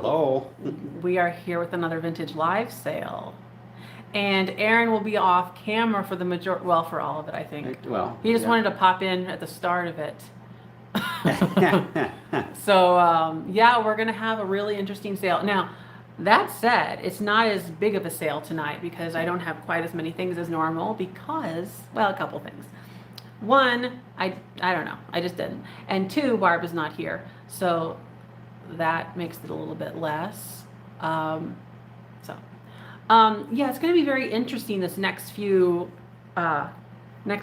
Hello. We are here with another vintage live sale. And Aaron will be off camera for the majority, well, for all of it, I think. Well, he just wanted to pop in at the start of it. So, yeah, we're going to have a really interesting sale. Now, that said, it's not as big of a sale tonight because I don't have quite as many things as normal because, well, a couple things. One, I don't know. I just didn't. And two, Barb is not here. So that makes it a little bit less. Yeah, it's going to be very interesting this next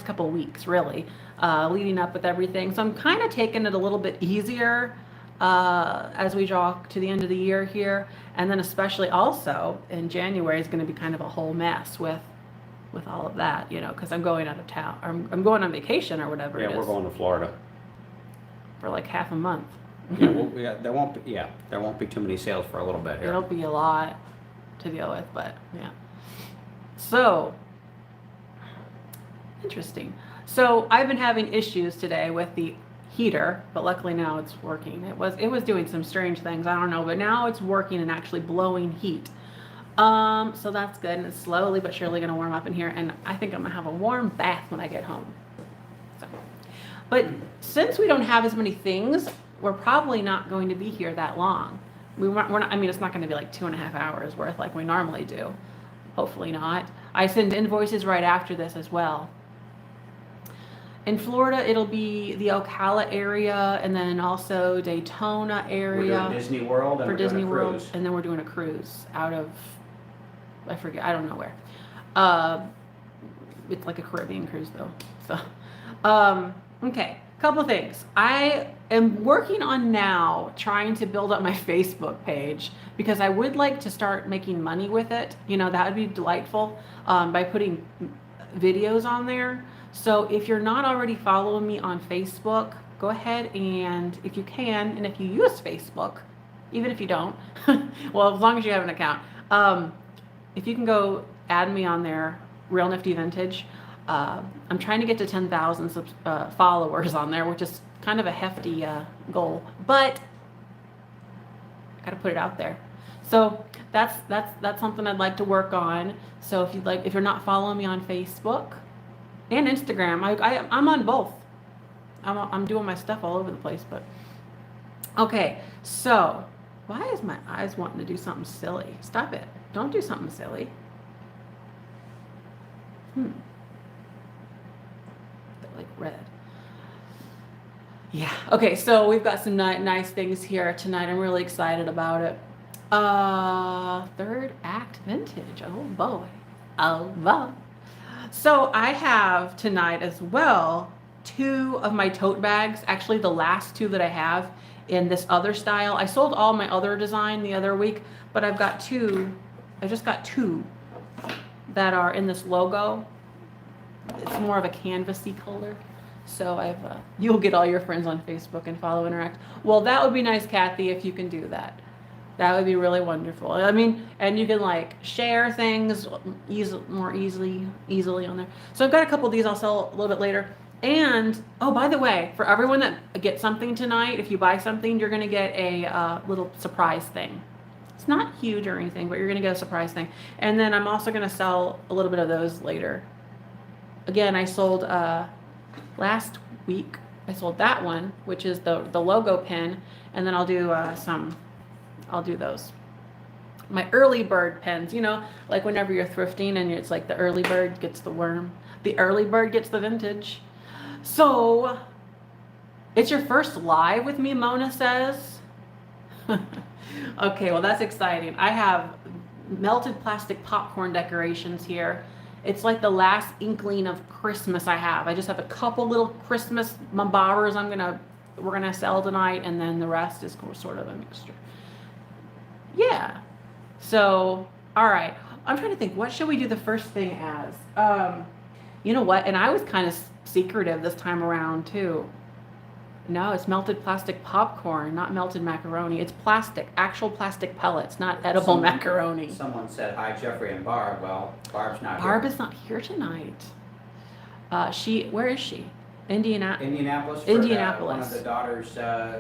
couple weeks, really, leading up with everything. So I'm kind of taking it a little bit easier as we draw to the end of the year here, and then especially also in January is going to be kind of a whole mess with all of that, because I'm going out of town, or I'm going on vacation or whatever. Yeah, we're going to Florida for like half a month. there won't be too many sales for a little bit here. It'll be a lot to deal with, but yeah. So interesting. So I've been having issues today with the heater, but luckily now it's working. It was doing some strange things, I don't know, but now it's working and actually blowing heat. So that's good, and it's slowly but surely going to warm up in here, and I think I'm going to have a warm bath when I get home. So, but since we don't have as many things, we're probably not going to be here that long. We're not, I mean, it's not going to be like 2.5 hours worth like we normally do. Hopefully not. I send invoices right after this as well. In Florida, it'll be the Ocala area, and then also Daytona area. We're doing Disney World, and for we're Disney doing a World, cruise. and then we're doing a cruise out of, I forget, I don't know where. It's like a Caribbean cruise though. So, okay, couple of things. I am working on now trying to build up my Facebook page because I would like to start making money with it. That would be delightful, by putting videos on there. So if you're not already following me on Facebook, go ahead, and if you can, and if you use Facebook, even if you don't, well, as long as you have an account, if you can go add me on there, Real Nifty Vintage. I'm trying to get to 10,000 followers on there, which is kind of a hefty goal, but I gotta put it out there. So that's something I'd like to work on. So if you're not following me on Facebook and Instagram, I'm on both. I'm doing my stuff all over the place, but okay. So why is my eyes wanting to do something silly? Stop it! Don't do something silly. They're like red. Yeah. Okay. So we've got some nice things here tonight. I'm really excited about it. Third act vintage. Oh boy. Oh boy. So I have tonight as well 2 of my tote bags. Actually, the last 2 that I have in this other style. I sold all my other design the other week, but I've got 2. I just got 2 that are in this logo. It's more of a canvasy color. So you'll get all your friends on Facebook and follow, interact. Well, that would be nice, Kathy, if you can do that. That would be really wonderful. I mean, and you can like share things more easily on there. So I've got a couple of these I'll sell a little bit later. And, oh, by the way, for everyone that gets something tonight, if you buy something, you're going to get a little surprise thing. It's not huge or anything, but you're going to get a surprise thing. And then I'm also going to sell a little bit of those later. Again, I sold last week. I sold that one, which is the logo pin, and then I'll do those. My early bird pens, like whenever you're thrifting and it's like the early bird gets the worm, the early bird gets the vintage. So it's your first live with me, Mona says. Okay, well, that's exciting. I have melted plastic popcorn decorations here. It's like the last inkling of Christmas I have. I just have a couple little Christmas mambaras we're gonna sell tonight, and then the rest is sort of a mixture. Yeah. So, all right. I'm trying to think, what should we do the first thing as? You know what? And I was kind of secretive this time around too. No, it's melted plastic popcorn, not melted macaroni. It's plastic, actual plastic pellets, not edible macaroni. Someone said, hi, Jeffrey and Barb. Well, Barb's not here. Barb is not here tonight. Where is she? Indianapolis for Indianapolis. one of the daughters'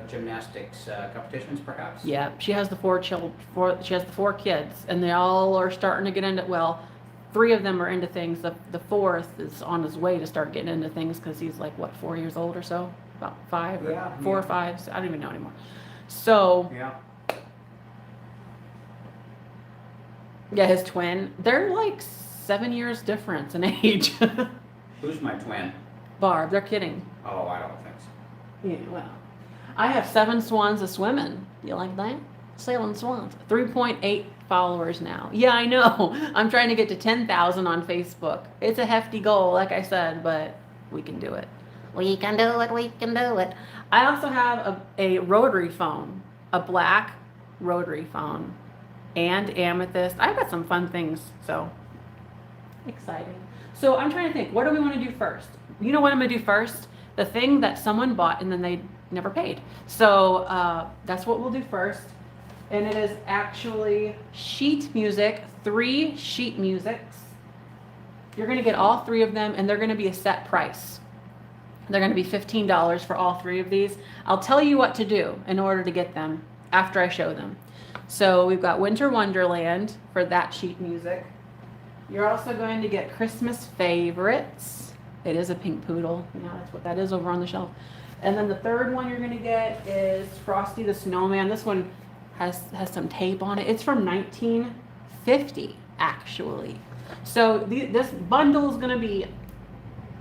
gymnastics competitions, perhaps? Yeah, she has the she has the 4 kids, and they all are starting to get into, well, 3 of them are into things. The 4th is on his way to start getting into things because he's like, what, 4 years old or so? About 5 or 4 or 5. So I don't even know anymore. So, yeah, his twin. They're like 7 years difference in age. Who's my twin? Barb, they're kidding. Oh, I don't think so. Yeah, well, I have 7 swans a swimming. You like that? 7 swans. 3.8 followers now. Yeah, I know. I'm trying to get to 10,000 on Facebook. It's a hefty goal, like I said, but we can do it. We can do it. We can do it. I also have a rotary phone, a black rotary phone, and amethyst. I've got some fun things, so exciting. So I'm trying to think, what do we want to do first? You know what I'm going to do first? The thing that someone bought and then they never paid. So that's what we'll do first. And it is actually sheet music, 3 sheet musics. You're going to get all 3 of them, and they're going to be a set price. They're going to be $15 for all 3 of these. I'll tell you what to do in order to get them after I show them. So we've got Winter Wonderland for that sheet music. You're also going to get Christmas Favorites. It is a pink poodle. Yeah, that's what that is over on the shelf. And then the third one you're going to get is Frosty the Snowman. This one has some tape on it. It's from 1950, actually. So this bundle is going to be,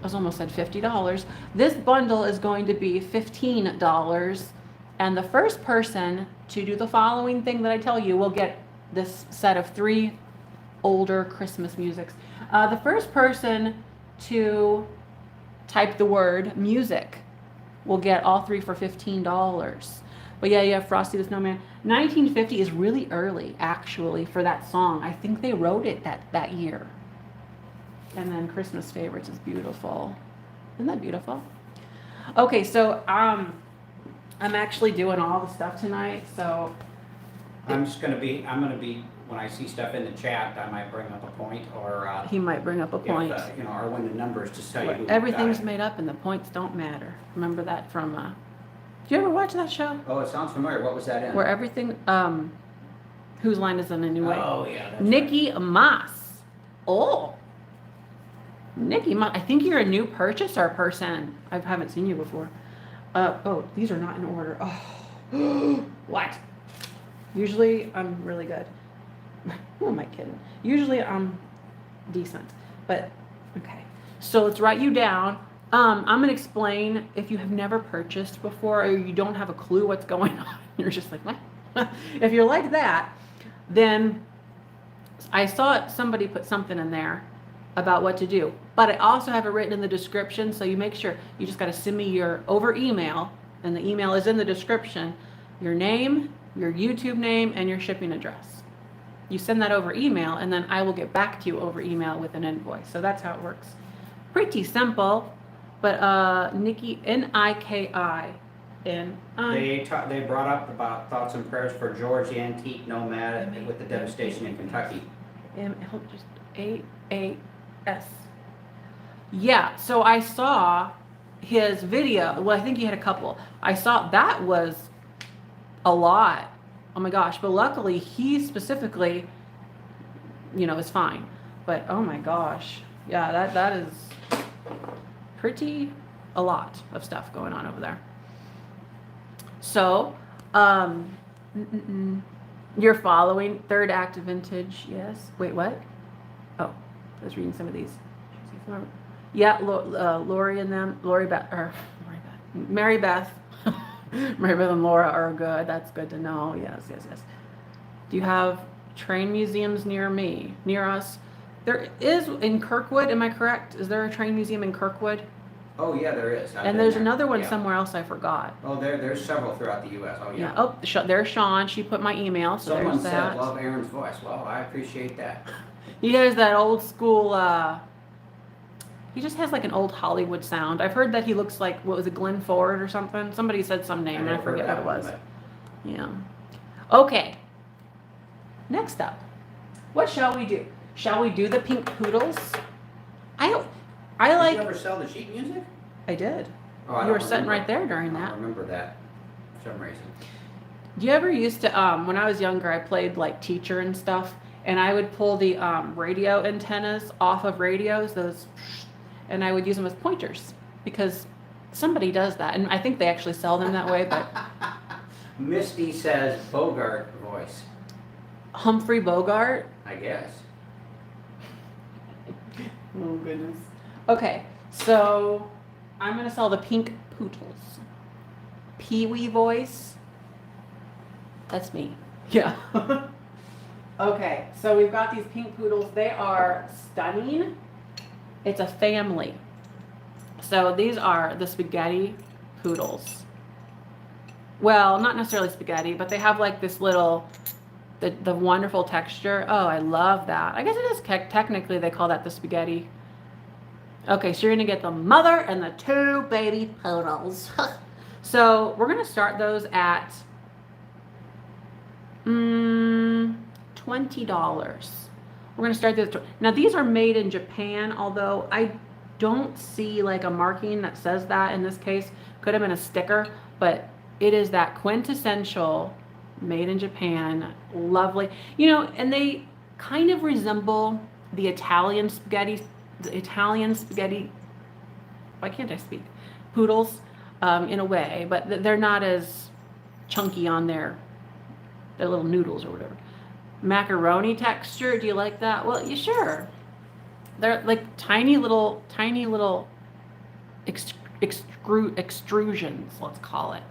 I almost said $50. This bundle is going to be $15. And the first person to do the following thing that I tell you will get this set of 3 older Christmas musics. The first person to type the word music will get all 3 for $15. But yeah, you have Frosty the Snowman. 1950 is really early, actually, for that song. I think they wrote it that year. And then Christmas Favorites is beautiful. Isn't that beautiful? Okay, so I'm actually doing all the stuff tonight, so I'm gonna be, when I see stuff in the chat, I might bring up a point, or he might bring up a point. If, or when the numbers just tell you who Everything's got it. made up and the points don't matter. Remember that from, did you ever watch that show? Oh, it sounds familiar. What was that in? Where everything, Whose Line Is in a New Way? Oh, yeah. That's Nikki Moss. Oh. Nikki Moss. I think you're a new purchaser person. I haven't seen you before. Oh, these are not in order. Oh. What? Usually I'm really good. Who am I kidding? Usually I'm decent, but okay. So let's write you down. I'm going to explain if you have never purchased before or you don't have a clue what's going on. You're just like, what? If you're like that, then I saw somebody put something in there about what to do, but I also have it written in the description. So you make sure you just got to send me over email, and the email is in the description, your name, your YouTube name, and your shipping address. You send that over email, and then I will get back to you over email with an invoice. So that's how it works. Pretty simple, but Nikki, N-I-K-I. They brought up about thoughts and prayers for George the Antique Nomad with the devastation in Kentucky. Just A-A-S. Yeah, so I saw his video. Well, I think he had a couple. I saw that was a lot. Oh my gosh, but luckily he specifically, is fine. But oh my gosh, yeah, that is pretty a lot of stuff going on over there. So, you're following Third Act Vintage, yes. Wait, what? Oh, I was reading some of these. Yeah, Lori and them, Mary Beth. Mary Beth and Laura are good. That's good to know. Yes. Do you have train museums near us? There is in Kirkwood. Am I correct? Is there a train museum in Kirkwood? Oh yeah, there is. And there's another one somewhere else I forgot. Oh, there's several throughout the U.S. Oh yeah. Oh, there's Sean. She put my email. So Someone there's said, that. "Love Aaron's voice." Well, I appreciate that. He has that old school. He just has like an old Hollywood sound. I've heard that he looks like, what was it, Glenn Ford or something? Somebody said some name and I forget what it was. Yeah. Okay. Next up, what shall we do? Shall we do the Pink Poodles? Did you ever sell the sheet music? I did. Oh, I You were don't sitting remember. right there during I that. don't remember that for some reason. Do you ever used to, when I was younger, I played like teacher and stuff, and I would pull the radio antennas off of radios, and I would use them as pointers because somebody does that, and I think they actually sell them that way. But Misty says Bogart voice. Humphrey Bogart. I guess. Oh goodness. Okay, so I'm gonna sell the Pink Poodles. Pee-wee voice. That's me. Yeah. Okay, so we've got these Pink Poodles. They are stunning. It's a family. So these are the spaghetti poodles. Well, not necessarily spaghetti, but they have like this little, the wonderful texture. Oh, I love that. I guess it is technically they call that the spaghetti. Okay, so you're gonna get the mother and the 2 baby poodles. So we're gonna start those at $20. We're gonna start this. Now these are made in Japan, although I don't see like a marking that says that in this case. Could have been a sticker, but it is that quintessential made in Japan. Lovely. You know, and they kind of resemble the Italian spaghetti. Why can't I speak? Poodles, in a way, but they're not as chunky on their little noodles or whatever. Macaroni texture, do you like that? Well, you sure. They're like tiny little extrusions, let's call it.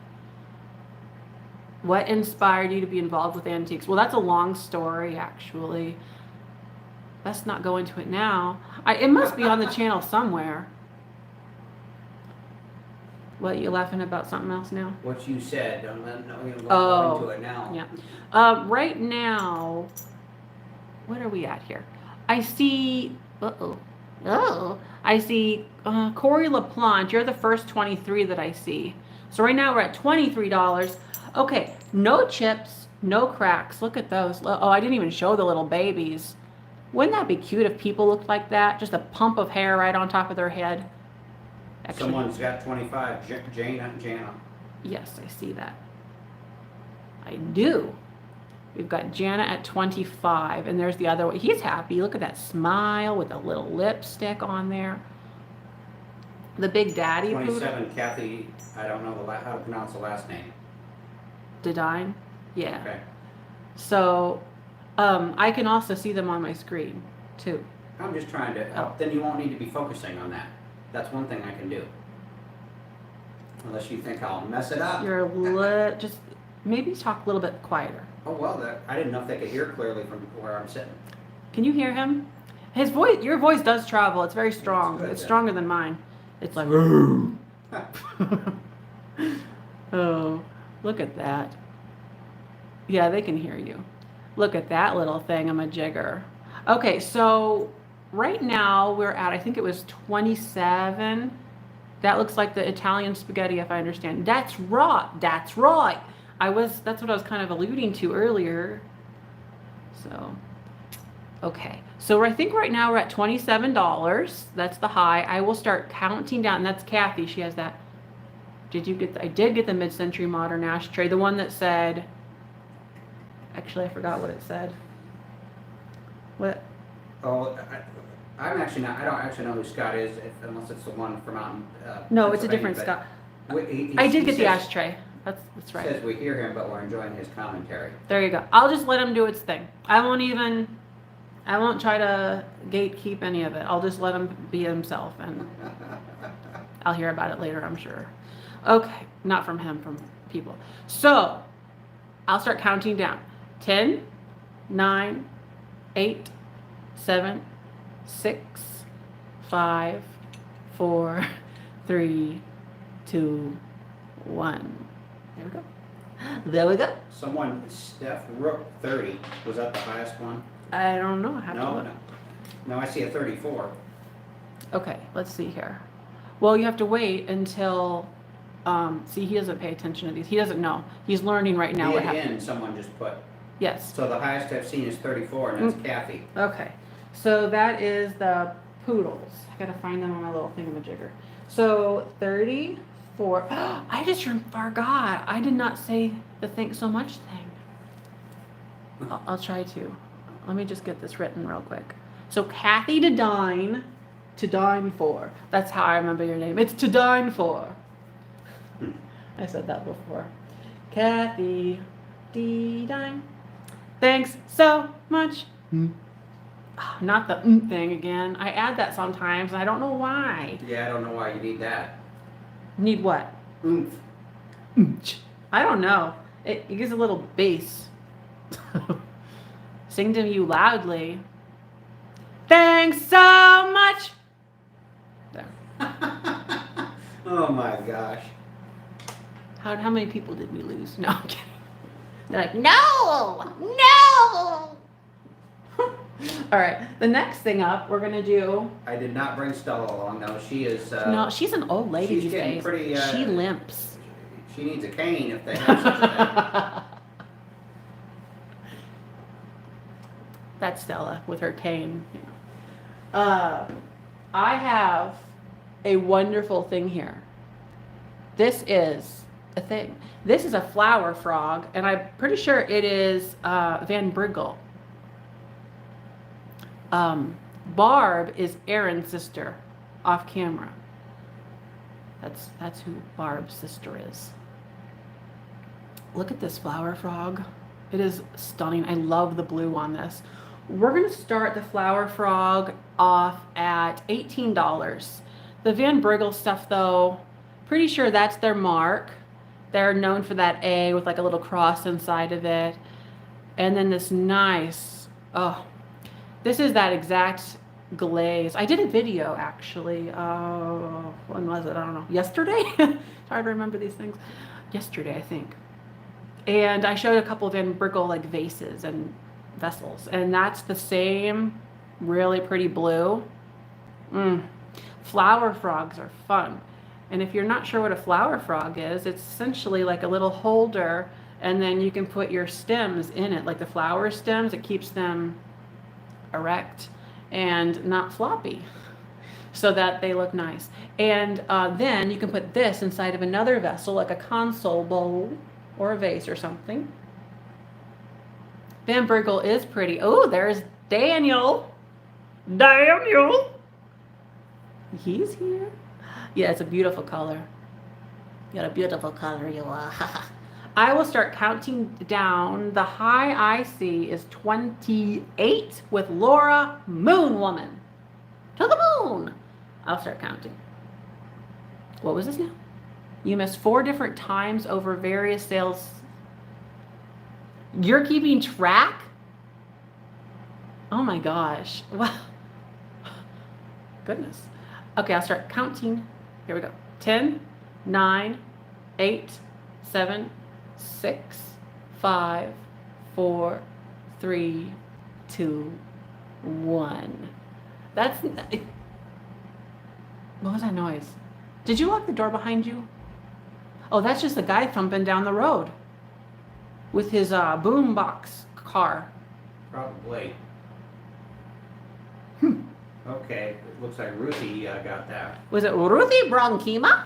What inspired you to be involved with antiques? Well, that's a long story, actually. Let's not go into it now. It must be on the channel somewhere. What, you laughing about something else now? What you said. Don't go into it now. Yeah. Right now, what are we at here? I see. I see Corey LaPlante. You're the first 23 that I see. So right now we're at $23. Okay, no chips, no cracks. Look at those. Oh, I didn't even show the little babies. Wouldn't that be cute if people looked like that? Just a pump of hair right on top of their head. Actually, Someone's got 25. Jana. yes, I see that. I do. We've got Jana at 25, and there's the other one. He's happy. Look at that smile with a little lipstick on there. The Big Daddy 27. Kathy. I don't know how to pronounce the last name. Didine? Yeah. Okay. So, I can also see them on my screen, too. I'm just trying to help. Then you won't need to be focusing on that. That's one thing I can do. Unless you think I'll mess it up. You're just maybe talk a little bit quieter. Oh, well, I didn't know if they could hear clearly from where I'm sitting. Can you hear him? His voice, your voice does travel. It's very strong. Good, It's then. stronger than mine. It's like, oh, look at that. Yeah, they can hear you. Look at that little thingamajigger. Okay, so right now we're at, I think it was 27. That looks like the Italian spaghetti, if I understand. That's right. That's right. That's what I was kind of alluding to earlier. So, okay. So I think right now we're at $27. That's the high. I will start counting down. And that's Kathy. She has that. Did you get I did get the mid-century modern ashtray. The one that said, actually, I forgot what it said. What? Oh, I'm actually not. I don't actually know who Scott is, unless it's the one from out in No, it's a different Pennsylvania, Scott. he I did get the says- ashtray. That's right. Says we hear him, but we're enjoying his commentary. There you go. I'll just let him do its thing. I won't try to gatekeep any of it. I'll just let him be himself, and I'll hear about it later, I'm sure. Okay, not from him, from people. So, I'll start counting down. 10, 9, 8, 7, 6, 5, 4, 3, 2, 1. There we go. There we go. Someone, Steph Rook 30, was that the highest one? I don't know. I have to No, look. no, I see a 34. Okay, let's see here. Well, you have to wait until, see, he doesn't pay attention to these. He doesn't know. He's learning right now what happened. Someone just put. Yes. So the highest I've seen is 34, and that's Kathy. Okay. So that is the poodles. I gotta find them on my little thingamajigger. So 34. I just forgot. I did not say the thanks so much thing. I'll try to. Let me just get this written real quick. So Kathy to dine for. That's how I remember your name. It's to dine for. I said that before. Kathy to dine. Thanks so much. Not the thing again. I add that sometimes, and I don't know why. Yeah, I don't know why you need that. Need what? Oomph. I don't know. It gives a little bass. Sing to you loudly. Thanks so much. There. Oh my gosh. How many people did we lose? No, I'm kidding. They're like, no. All right. The next thing up, we're gonna do. I did not bring Stella along. No, she is. No, she's an old lady she's these getting days. pretty. She limps. She needs a cane if they have such a That's Stella with her cane. I have a wonderful thing here. This is a thing. This is a flower frog, and I'm pretty sure it is Van Briggle. Barb is Aaron's sister, off camera. That's who Barb's sister is. Look at this flower frog. It is stunning. I love the blue on this. We're going to start the flower frog off at $18. The Van Briggle stuff, though, pretty sure that's their mark. They're known for that A with like a little cross inside of it. And then this nice, this is that exact glaze. I did a video, actually. When was it? I don't know. Yesterday? It's hard to remember these things. Yesterday, I think. And I showed a couple of Van Briggle like vases and vessels. And that's the same really pretty blue. Flower frogs are fun. And if you're not sure what a flower frog is, it's essentially like a little holder, and then you can put your stems in it, like the flower stems. It keeps them erect and not floppy, so that they look nice. And then you can put this inside of another vessel, like a console bowl or a vase or something. Van Briggle is pretty. Oh, there's Daniel. He's here. Yeah, it's a beautiful color. You got a beautiful color, you are. I will start counting down. The high I see is 28 with Laura Moon Woman. To the moon. I'll start counting. What was this now? You missed 4 different times over various sales. You're keeping track? Oh my gosh. Wow. Goodness. Okay, I'll start counting. Here we go. 10, 9, 8, 7, 6, 5, 4, 3, 2, 1. That's... What was that noise? Did you lock the door behind you? Oh, that's just a guy thumping down the road with his boombox car. Probably. Okay, it looks like Ruthie got that. Was it Ruthie Bronkima?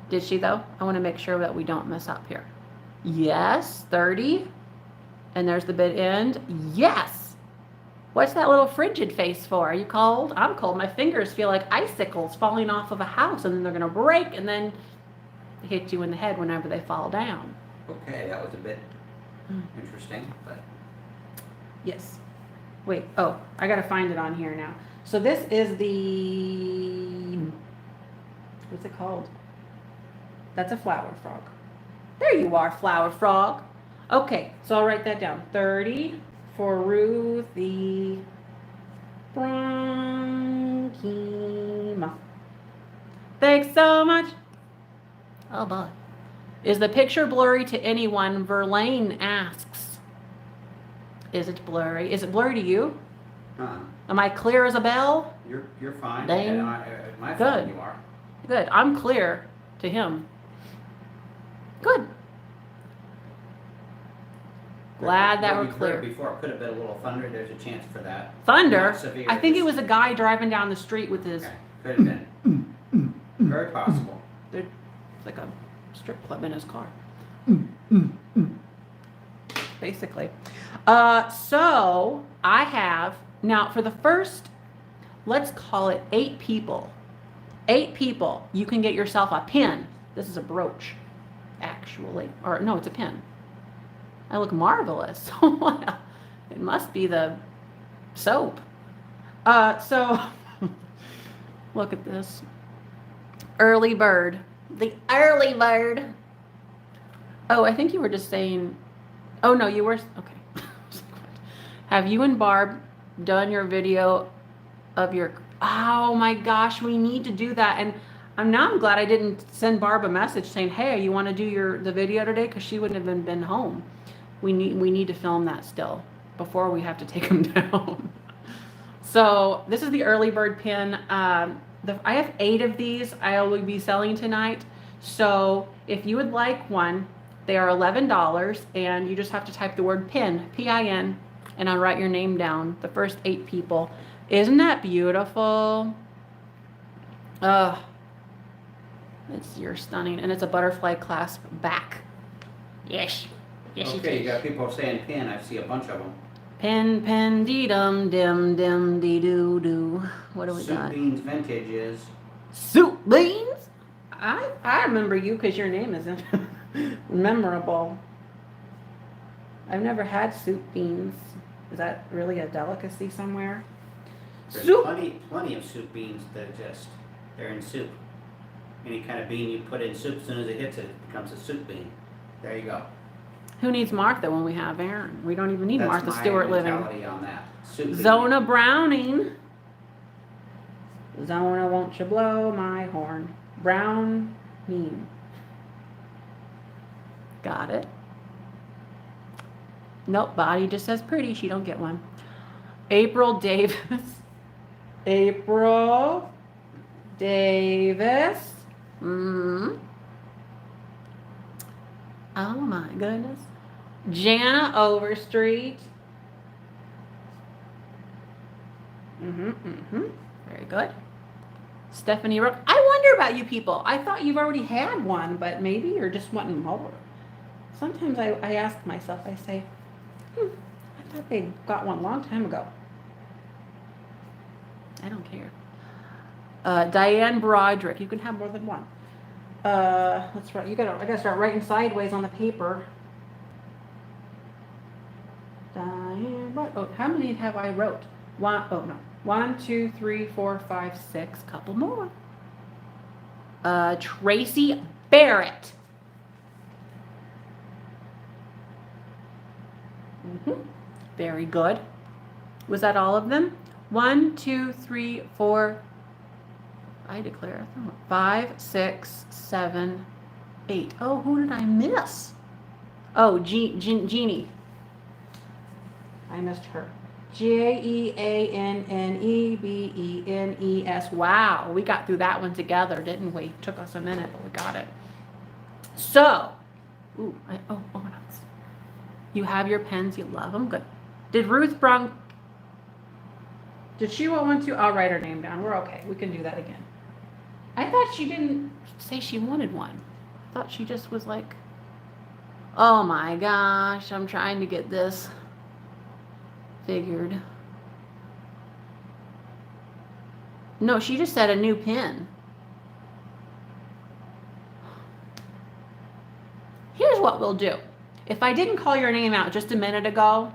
Did she, though? I want to make sure that we don't mess up here. Yes, 30. And there's the bid end. Yes! What's that little frigid face for? Are you cold? I'm cold. My fingers feel like icicles falling off of a house, and then they're going to break and then hit you in the head whenever they fall down. Okay, that was a bit interesting, but... Yes. Wait, oh, I gotta find it on here now. So this is the, what's it called? That's a flower frog. There you are, flower frog. Okay, so I'll write that down. 30 for Ruthie Bronkima. Thanks so much. Oh boy. Is the picture blurry to anyone? Verlaine asks. Is it blurry? Is it blurry to you? Am I clear as a bell? You're fine. Dang. And my phone, you are. Good. I'm clear to him. Good. Glad that we're clear. Before it could have been a little thunder. There's a chance for that. Thunder? Not severe, I think it just- was a guy driving down the street with his... Okay. Could have been. Very possible. It's like a strip club in his car. Basically. So I have, now for the first, let's call it 8 people. 8 people, you can get yourself a pin. This is a brooch, actually. Or no, it's a pin. I look marvelous. It must be the soap. So look at this. Early bird. The early bird. Oh, I think you were just saying, oh no, you were, okay. Have you and Barb done your video of your, oh my gosh, we need to do that. And I'm glad I didn't send Barb a message saying, hey, you want to do the video today? Because she wouldn't have been home. We need to film that still before we have to take them down. So this is the early bird pin. I have 8 of these I will be selling tonight. So if you would like one, they are $11, and you just have to type the word pin, P-I-N, and I'll write your name down, the first 8 people. Isn't that beautiful? You're stunning, and it's a butterfly clasp back. Yes. Yes, okay, you got people saying pin. I see a bunch of them. Pin, pin, dee dum, dim, dim, dee doo doo. What do we got? Soup Beans Vintage is. Soup Beans? I remember you because your name isn't memorable. I've never had soup beans. Is that really a delicacy somewhere? There's Soup. plenty of soup beans that exist. They're in soup. Any kind of bean you put in soup, as soon as it hits it, it becomes a soup bean. There you go. Who needs Martha when we have Aaron? We don't even need That's Martha my Stewart living. mentality on that. Soup Zona Browning. Zona, won't you blow my horn? Browning. Got it. Nope, body just says pretty. She don't get one. April Davis. April Davis. Oh my goodness. Jana Overstreet. Very good. Stephanie Rook. I wonder about you people. I thought you've already had one, but maybe you're just wanting more. Sometimes I ask myself, I say, I thought they got one a long time ago. I don't care. Diane Broderick. You can have more than one. Let's write. I gotta start writing sideways on the paper. Diane. Oh, how many have I wrote? 1, 2, 3, 4, 5, 6. Couple more. Tracy Barrett. Very good. Was that all of them? 1, 2, 3, 4. I declare 5, 6, 7, 8. Oh, who did I miss? Oh, Jeannie. I missed her. Jeannebenes. Wow, we got through that one together, didn't we? Took us a minute, but we got it. So, what else? You have your pens. You love them. Good. Did Ruth Brunk? Did she want one too? I'll write her name down. We're okay. We can do that again. I thought she didn't say she wanted one. I thought she just was like, oh my gosh, I'm trying to get this figured. No, she just said a new pin. Here's what we'll do. If I didn't call your name out just a minute ago,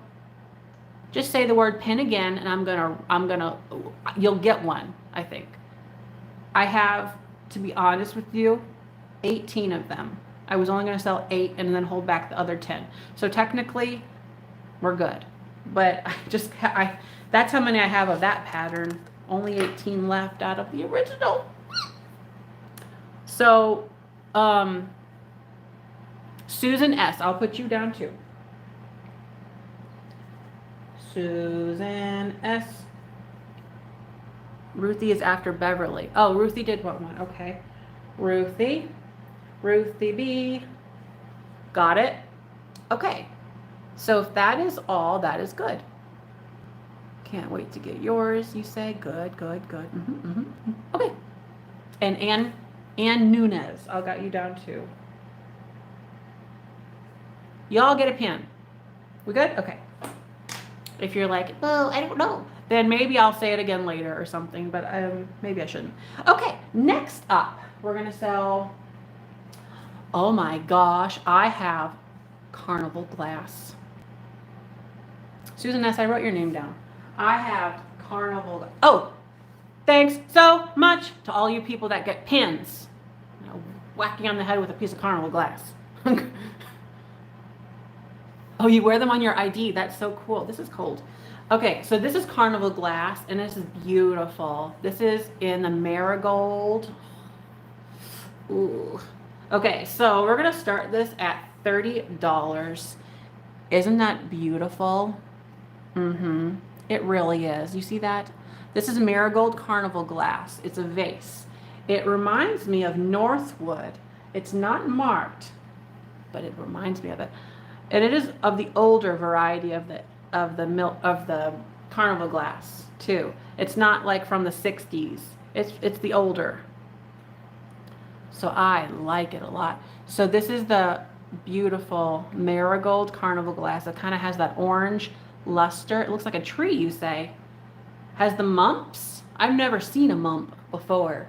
just say the word pin again, and you'll get one, I think. I have, to be honest with you, 18 of them. I was only going to sell 8 and then hold back the other 10. So technically, we're good. But that's how many I have of that pattern. Only 18 left out of the original. So, Susan S. I'll put you down too. Susan S. Ruthie is after Beverly. Oh, Ruthie did want one. Okay. Ruthie B. Got it. Okay. So if that is all, that is good. Can't wait to get yours, you say. Good. Okay. And Ann, And Nunez, I got you down too. Y'all get a pin. We good? Okay. If you're like, oh, I don't know, then maybe I'll say it again later or something, but maybe I shouldn't. Okay, next up, we're gonna sell, oh my gosh, I have Carnival Glass. Susan S., I wrote your name down. I have Carnival, oh, thanks so much to all you people that get pins. You know, whacking on the head with a piece of Carnival Glass. Oh, you wear them on your ID. That's so cool. This is cold. Okay, so this is Carnival Glass, and this is beautiful. This is in the Marigold. Ooh. Okay, so we're going to start this at $30. Isn't that beautiful? Mm-hmm. It really is. You see that? This is Marigold Carnival Glass. It's a vase. It reminds me of Northwood. It's not marked, but it reminds me of it. And it is of the older variety of the Carnival Glass too. It's not like from the 60s. It's the older. So I like it a lot. So this is the beautiful Marigold Carnival Glass. It kind of has that orange luster. It looks like a tree, you say. Has the mumps. I've never seen a mump before.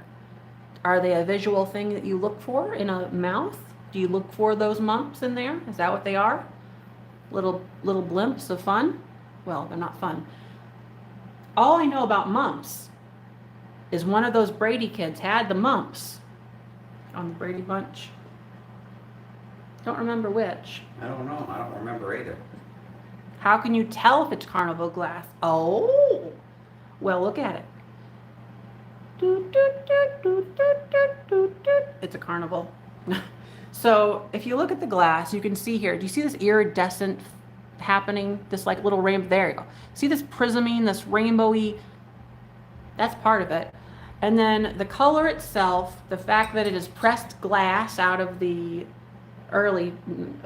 Are they a visual thing that you look for in a mouth? Do you look for those mumps in there? Is that what they are? Little blimps of fun? Well, they're not fun. All I know about mumps is one of those Brady kids had the mumps on the Brady Bunch. Don't remember which. I don't know. I don't remember either. How can you tell if it's Carnival Glass? Oh, well, look at it. It's a carnival. So if you look at the glass, you can see here, do you see this iridescent happening? This like little rainbow, there you go. See this prisming, this rainbowy, that's part of it. And then the color itself, the fact that it is pressed glass out of the early,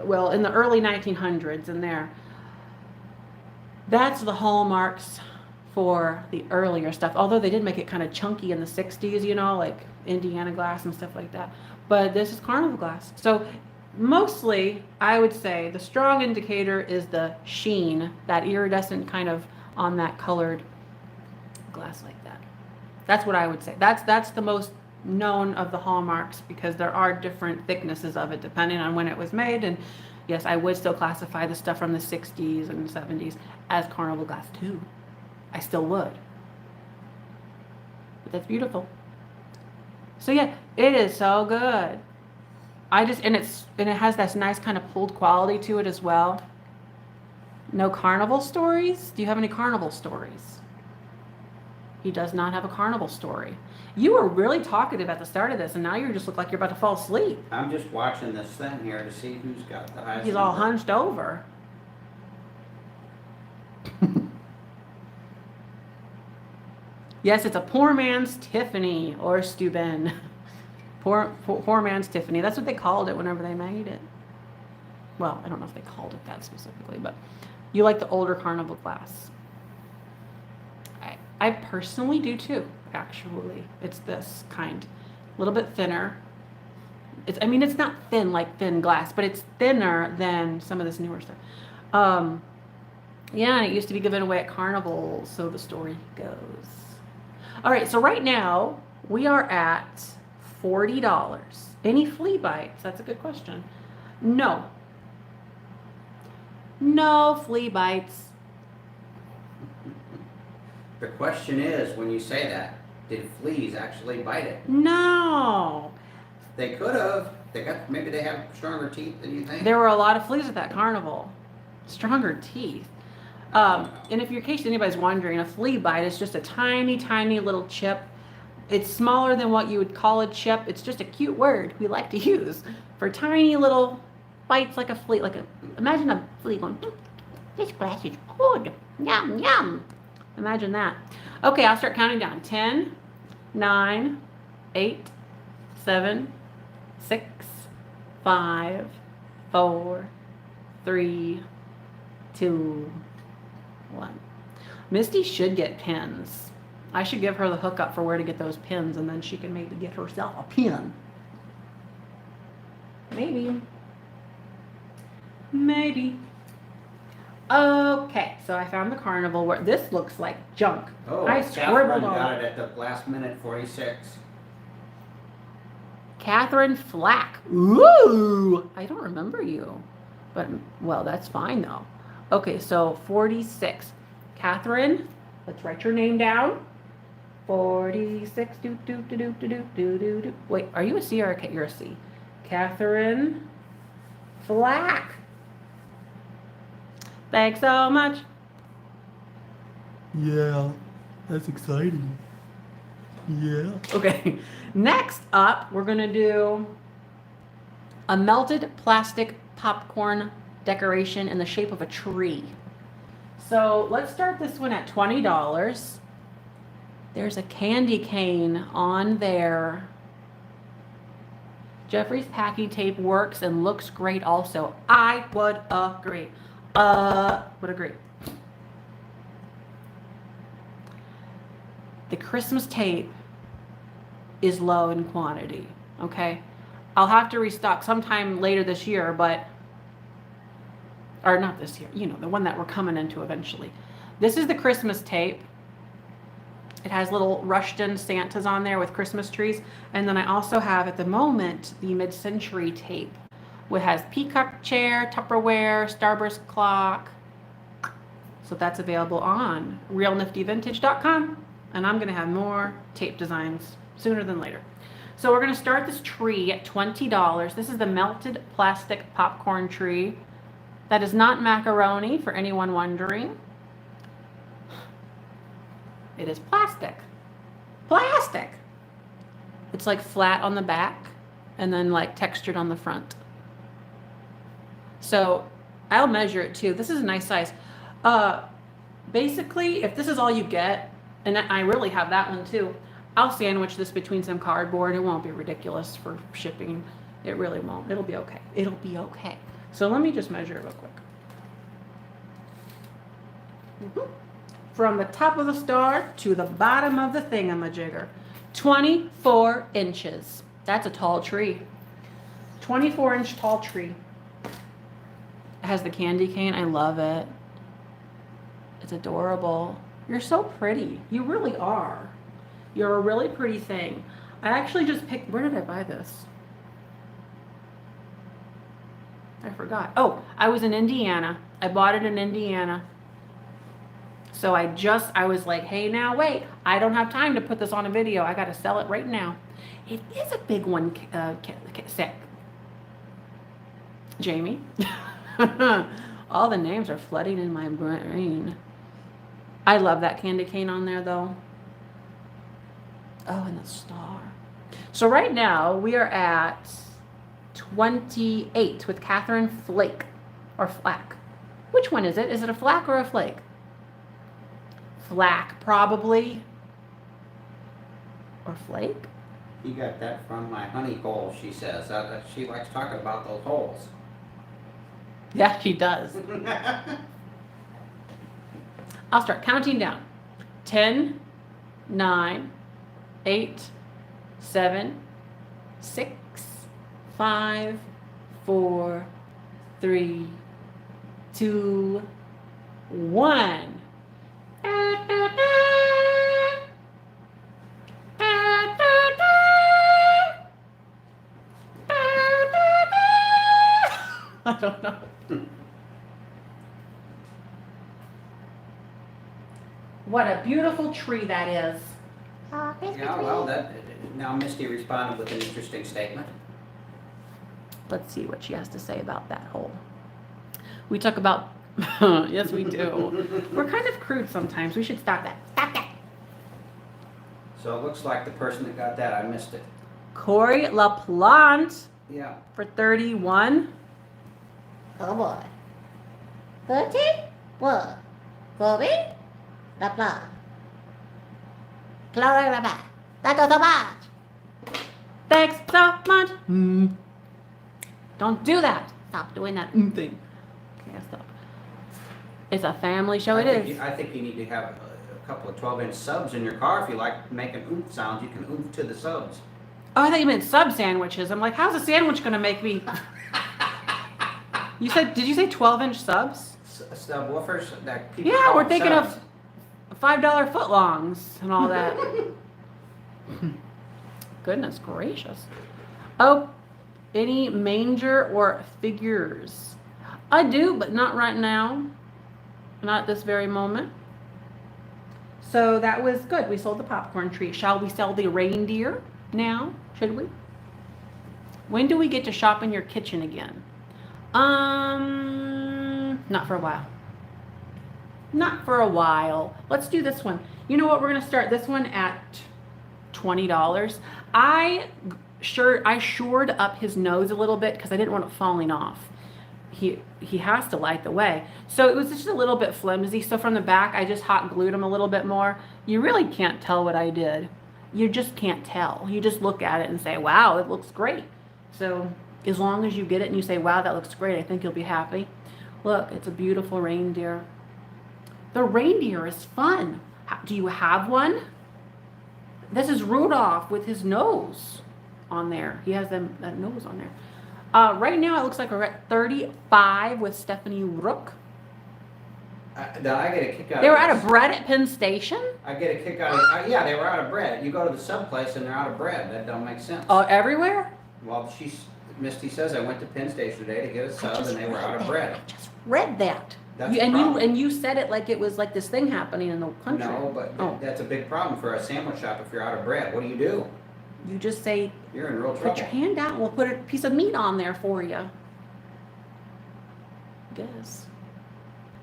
well, in the early 1900s in there, that's the hallmarks for the earlier stuff. Although they did make it kind of chunky in the 60s, you know, like Indiana glass and stuff like that. But this is Carnival Glass. So mostly, I would say the strong indicator is the sheen, that iridescent kind of on that colored glass like that. That's what I would say. That's the most known of the hallmarks, because there are different thicknesses of it depending on when it was made. And yes, I would still classify the stuff from the 60s and 70s as Carnival Glass too. I still would. But that's beautiful. So yeah, it is so good. And it has this nice kind of pulled quality to it as well. No carnival stories? Do you have any carnival stories? He does not have a carnival story. You were really talkative at the start of this, and now you just look like you're about to fall asleep. I'm just watching this thing here to see who's got the highest He's all number. hunched over. Yes, it's a poor man's Tiffany, or Steuben. Poor man's Tiffany. That's what they called it whenever they made it. Well, I don't know if they called it that specifically, but you like the older Carnival Glass. I personally do too, actually. It's this kind. A little bit thinner. It's not thin like thin glass, but it's thinner than some of this newer stuff. Yeah, and it used to be given away at carnivals, so the story goes. All right, so right now we are at $40. Any flea bites? That's a good question. No. No flea bites. The question is, when you say that, did fleas actually bite it? No. They could have. Maybe they have stronger teeth than you think. There were a lot of fleas at that carnival. Stronger teeth. And if in case anybody's wondering, a flea bite is just a tiny, tiny little chip. It's smaller than what you would call a chip. It's just a cute word we like to use for tiny little bites like a flea. Imagine a flea going, this glass is good. Yum, yum. Imagine that. Okay, I'll start counting down. 10, 9, 8, 7, 6, 5, 4, 3, 2, 1. Misty should get pins. I should give her the hookup for where to get those pins, and then she can maybe get herself a pin. Maybe. Maybe. Okay, so I found the carnival where this looks like junk. Oh, I Catherine scribbled on got it. it at the last minute 46. Catherine Flack. Ooh, I don't remember you. But, well, that's fine though. Okay, so 46. Catherine, let's write your name down. 46. Do, do, do, do, do, do, do, do, do. Wait, are you a C or a K? You're a C. Catherine Flack. Thanks so much. Yeah, that's exciting. Yeah. Okay, next up, we're gonna do a melted plastic popcorn decoration in the shape of a tree. So let's start this one at $20. There's a candy cane on there. Jeffrey's packing tape works and looks great also. I would agree. Would agree. The Christmas tape is low in quantity, okay? I'll have to restock sometime later this year, or not this year, the one that we're coming into eventually. This is the Christmas tape. It has little Rushton Santas on there with Christmas trees. And then I also have, at the moment, the mid-century tape, which has peacock chair, Tupperware, Starburst clock. So that's available on realniftyvintage.com. And I'm going to have more tape designs sooner than later. So we're going to start this tree at $20. This is the melted plastic popcorn tree. That is not macaroni, for anyone wondering. It is plastic. Plastic! It's like flat on the back and then like textured on the front. So I'll measure it too. This is a nice size. Basically, if this is all you get, and I really have that one too, I'll sandwich this between some cardboard. It won't be ridiculous for shipping. It really won't. It'll be okay. It'll be okay. So let me just measure it real quick. From the top of the star to the bottom of the thingamajigger. 24 inches. That's a tall tree. 24-inch tall tree. It has the candy cane. I love it. It's adorable. You're so pretty. You really are. You're a really pretty thing. I actually just picked, where did I buy this? I forgot. Oh, I was in Indiana. I bought it in Indiana. So I was like, hey, now wait, I don't have time to put this on a video. I got to sell it right now. It is a big one, Jamie. All the names are flooding in my brain. I love that candy cane on there, though. Oh, and the star. So right now, we are at 28 with Catherine Flake, or Flack. Which one is it? Is it a flack or a flake? Flack, probably. Or flake? You got that from my honey hole, she says. She likes talking about those holes. Yeah, she does. I'll start counting down. 10, 9, 8, 7, 6, 5, 4, 3, 2, 1. I don't know. What a beautiful tree that is. Yeah, well, now Misty responded with an interesting statement. Let's see what she has to say about that hole. We talk about, yes we do. We're kind of crude sometimes. We should stop that. Stop that. So it looks like the person that got that, I missed it. Corey LaPlante Yeah. for 31. Oh boy. 31. Corey LaPlante. Chloe LaPlante. Thank you so much. Thanks so much. Don't do that. Stop doing that thing. Okay, stop. It's a family show. It is. I think you need to have a couple of 12-inch subs in your car if you like making oomph sounds. You can oomph to the subs. Oh, I thought you meant sub sandwiches. I'm like, how's a sandwich gonna make me? Did you say 12-inch subs? Subwoofers that people Yeah, call we're thinking subs. of $5 footlongs and all that. Goodness gracious. Oh, any manger or figures? I do, but not right now. Not at this very moment. So that was good. We sold the popcorn tree. Shall we sell the reindeer now? Should we? When do we get to shop in your kitchen again? Not for a while. Not for a while. Let's do this one. You know what? We're going to start this one at $20. I shored up his nose a little bit because I didn't want it falling off. He has to light the way. So it was just a little bit flimsy. So from the back, I just hot glued him a little bit more. You really can't tell what I did. You just can't tell. You just look at it and say, wow, it looks great. So as long as you get it and you say, wow, that looks great, I think you'll be happy. Look, it's a beautiful reindeer. The reindeer is fun. Do you have one? This is Rudolph with his nose on there. He has that nose on there. Right now, it looks like we're at 35 with Stephanie Rook. I get a kick out They of were out this. of bread at Penn Station? I get a kick out of yeah, they were out of bread. You go to the sub place and they're out of bread. That don't make sense. Everywhere? Well, Misty says I went to Penn Station today to get a sub and they were out of bread. I just read that. That's the problem. You said it like it was like this thing happening in the country. No, but Oh. that's a big problem for a sandwich shop if you're out of bread. What do? You just say, You're in real put trouble. your hand out and we'll put a piece of meat on there for you. Guess.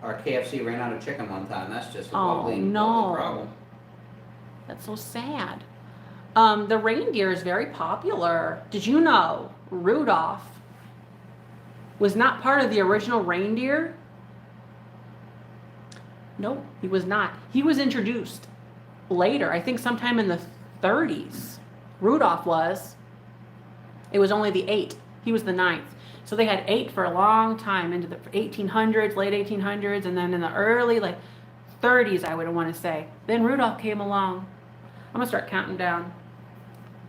Our KFC ran out of chicken one time. That's just a Oh, lovely, no. lovely problem. That's so sad. The reindeer is very popular. Did you know Rudolph was not part of the original reindeer? Nope, he was not. He was introduced later, I think sometime in the 30s. Rudolph was. It was only the 8. He was the 9th. So they had 8 for a long time into the 1800s, late 1800s, and then in the early 30s, I would want to say. Then Rudolph came along. I'm going to start counting down.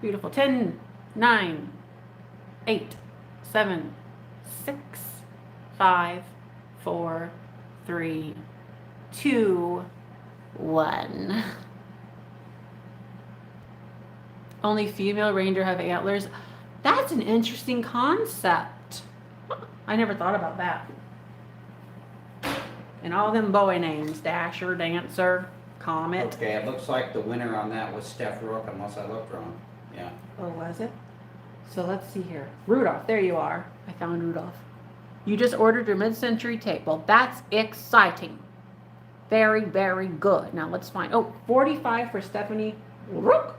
Beautiful. 10, 9, 8, 7, 6, 5, 4, 3, 2, 1. Only female reindeer have antlers. That's an interesting concept. I never thought about that. And all them boy names, Dasher, Dancer, Comet. Okay, it looks like the winner on that was Steph Rook, unless I looked wrong. Yeah. Oh, was it? So let's see here. Rudolph, there you are. I found Rudolph. You just ordered your mid-century tape. Well, that's exciting. Very, very good. Now let's find, 45 for Stephanie Rook.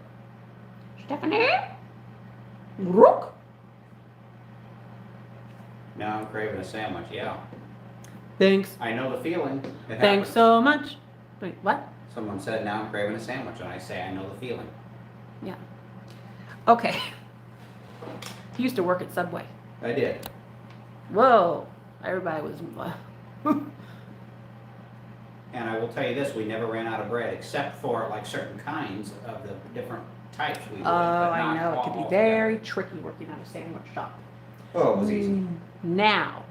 Stephanie Rook. Now I'm craving a sandwich, yeah. Thanks. I know the feeling. It Thanks happens. so much. Wait, what? Someone said, now I'm craving a sandwich, and I say, I know the feeling. Yeah. Okay. He used to work at Subway. I did. Whoa. Everybody was. And I will tell you this, we never ran out of bread, except for certain kinds of the different types we would. but I not know. It all could be together. very tricky working at a sandwich shop. Oh, it was easy. Now.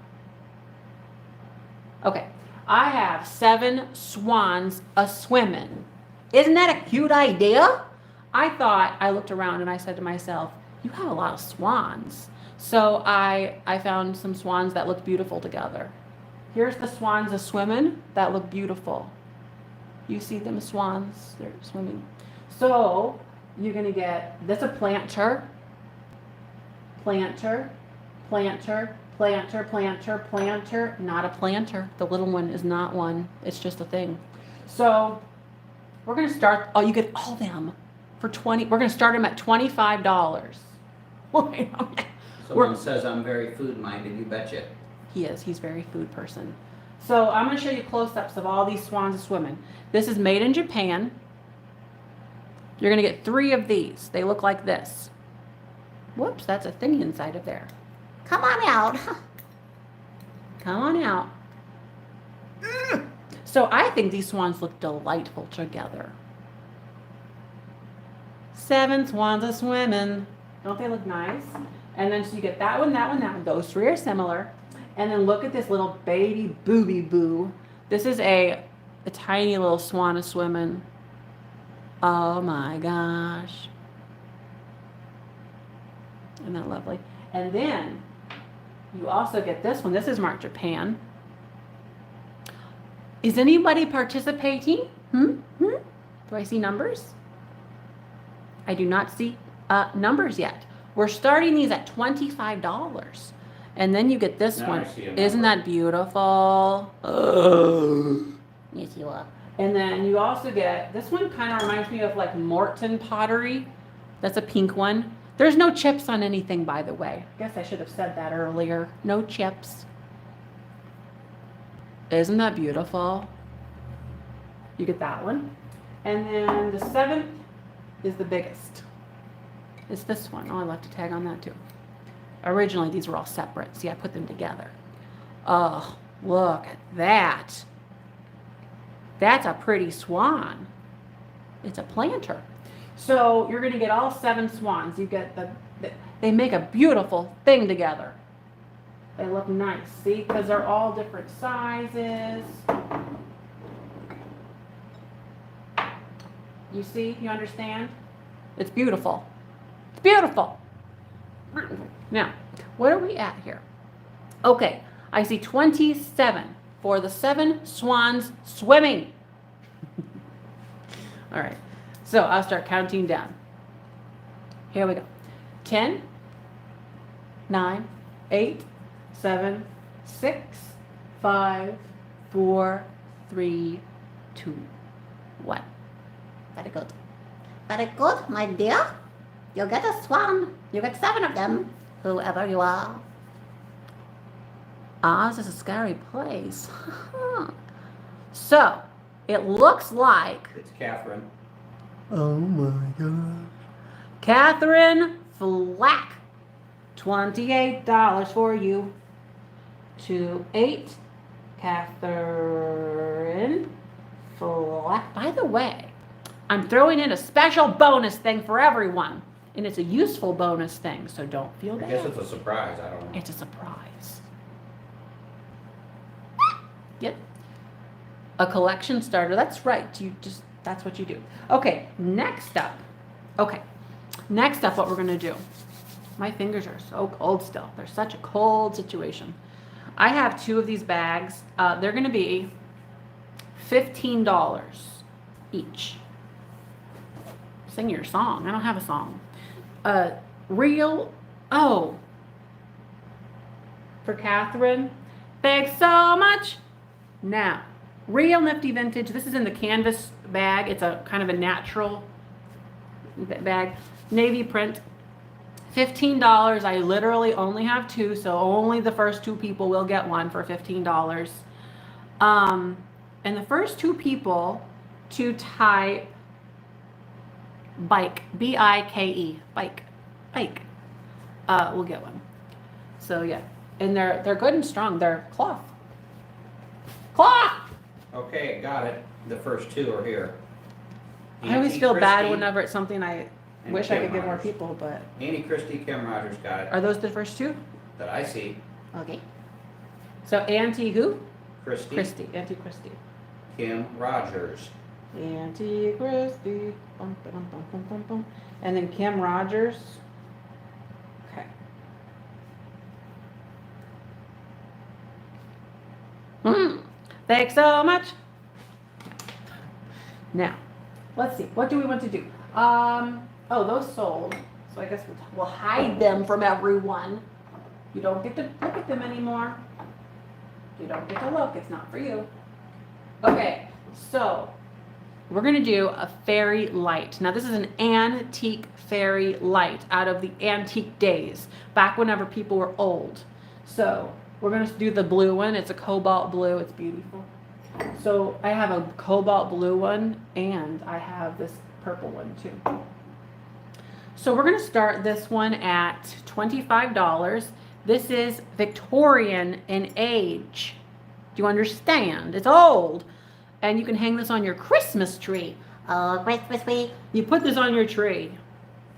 Okay. I have 7 swans a-swimming. Isn't that a cute idea? I looked around and I said to myself, you have a lot of swans. So I found some swans that looked beautiful together. Here's the swans a-swimming that look beautiful. You see them swans? They're swimming. So you're going to get this a planter, planter, planter, planter, planter, planter, not a planter. The little one is not one. It's just a thing. So we're going to start, you get all of them for 20. We're going to start them at $25. Someone says I'm very food-minded, you betcha. He is. He's a very food person. So I'm going to show you close-ups of all these swans swimming. This is made in Japan. You're going to get 3 of these. They look like this. Whoops, that's a thing inside of there. Come on out. Come on out. So I think these swans look delightful together. 7 swans a-swimming. Don't they look nice? And then so you get that one, that one, that one. Those three are similar. And then look at this little baby booby boo. This is a tiny little swan is swimming. Oh my gosh. Isn't that lovely? And then you also get this one. This is marked Japan. Is anybody participating? Do I see numbers? I do not see numbers yet. We're starting these at $25. And then you get this Now one. I see a Isn't number. that beautiful? Yes, you are. And then you also get, this one kind of reminds me of like Morton pottery. That's a pink one. There's no chips on anything, by the way. I guess I should have said that earlier. No chips. Isn't that beautiful? You get that one. And then the 7th is the biggest. It's this one. Oh, I left a tag on that too. Originally, these were all separate. See, I put them together. Oh, look at that. That's a pretty swan. It's a planter. So you're going to get all 7 swans. You get they make a beautiful thing together. They look nice, see? Because they're all different sizes. You see? You understand? It's beautiful. It's beautiful. Now, what are we at here? Okay, I see 27 for the 7 swans swimming. All right, so I'll start counting down. Here we go. 10, 9, 8, 7, 6, 5, 4, 3, 2, 1. Very good. Very good, my dear. You get a swan. You get 7 of them, whoever you are. Oz is a scary place. So, it looks like It's Catherine. Oh my gosh. Catherine Flack. $28 for you. 2-8. Catherine Flack. By the way, I'm throwing in a special bonus thing for everyone. And it's a useful bonus thing, so don't feel I bad. guess it's a surprise. I don't know. It's a surprise. Yep. A collection starter. That's right. That's what you do. Okay, next up. What we're going to do. My fingers are so cold still. They're such a cold situation. I have 2 of these bags. They're going to be $15 each. Sing your song. I don't have a song. For Catherine. Thanks so much. Now, Real Nifty Vintage. This is in the canvas bag. It's a kind of a natural bag. Navy print. $15. I literally only have 2, so only the first 2 people will get one for $15. And the first 2 people to type bike, B-I-K-E, bike, we'll get one. So yeah, and they're good and strong. They're cloth. Okay, got it. The first 2 are here. I always Auntie feel bad Christy whenever it's something I and wish I Kim could give more Rogers. people, but Auntie Christy, Kim Rogers got it. are those the first 2? That I see. Okay. So Auntie who? Christy, Auntie Christy. Kim Rogers. Auntie Christy. Bum, bum, bum, bum, bum, bum. And then Kim Rogers. Okay. Thanks so much. Now, let's see. What do we want to do? Those sold. So I guess we'll hide them from everyone. You don't get to look at them anymore. You don't get to look. It's not for you. Okay, so we're going to do a fairy light. Now, this is an antique fairy light out of the antique days, back whenever people were old. So we're going to do the blue one. It's a cobalt blue. It's beautiful. So I have a cobalt blue one, and I have this purple one too. So we're going to start this one at $25. This is Victorian in age. Do you understand? It's old. And you can hang this on your Christmas tree. Oh, Christmas tree. You put this on your tree.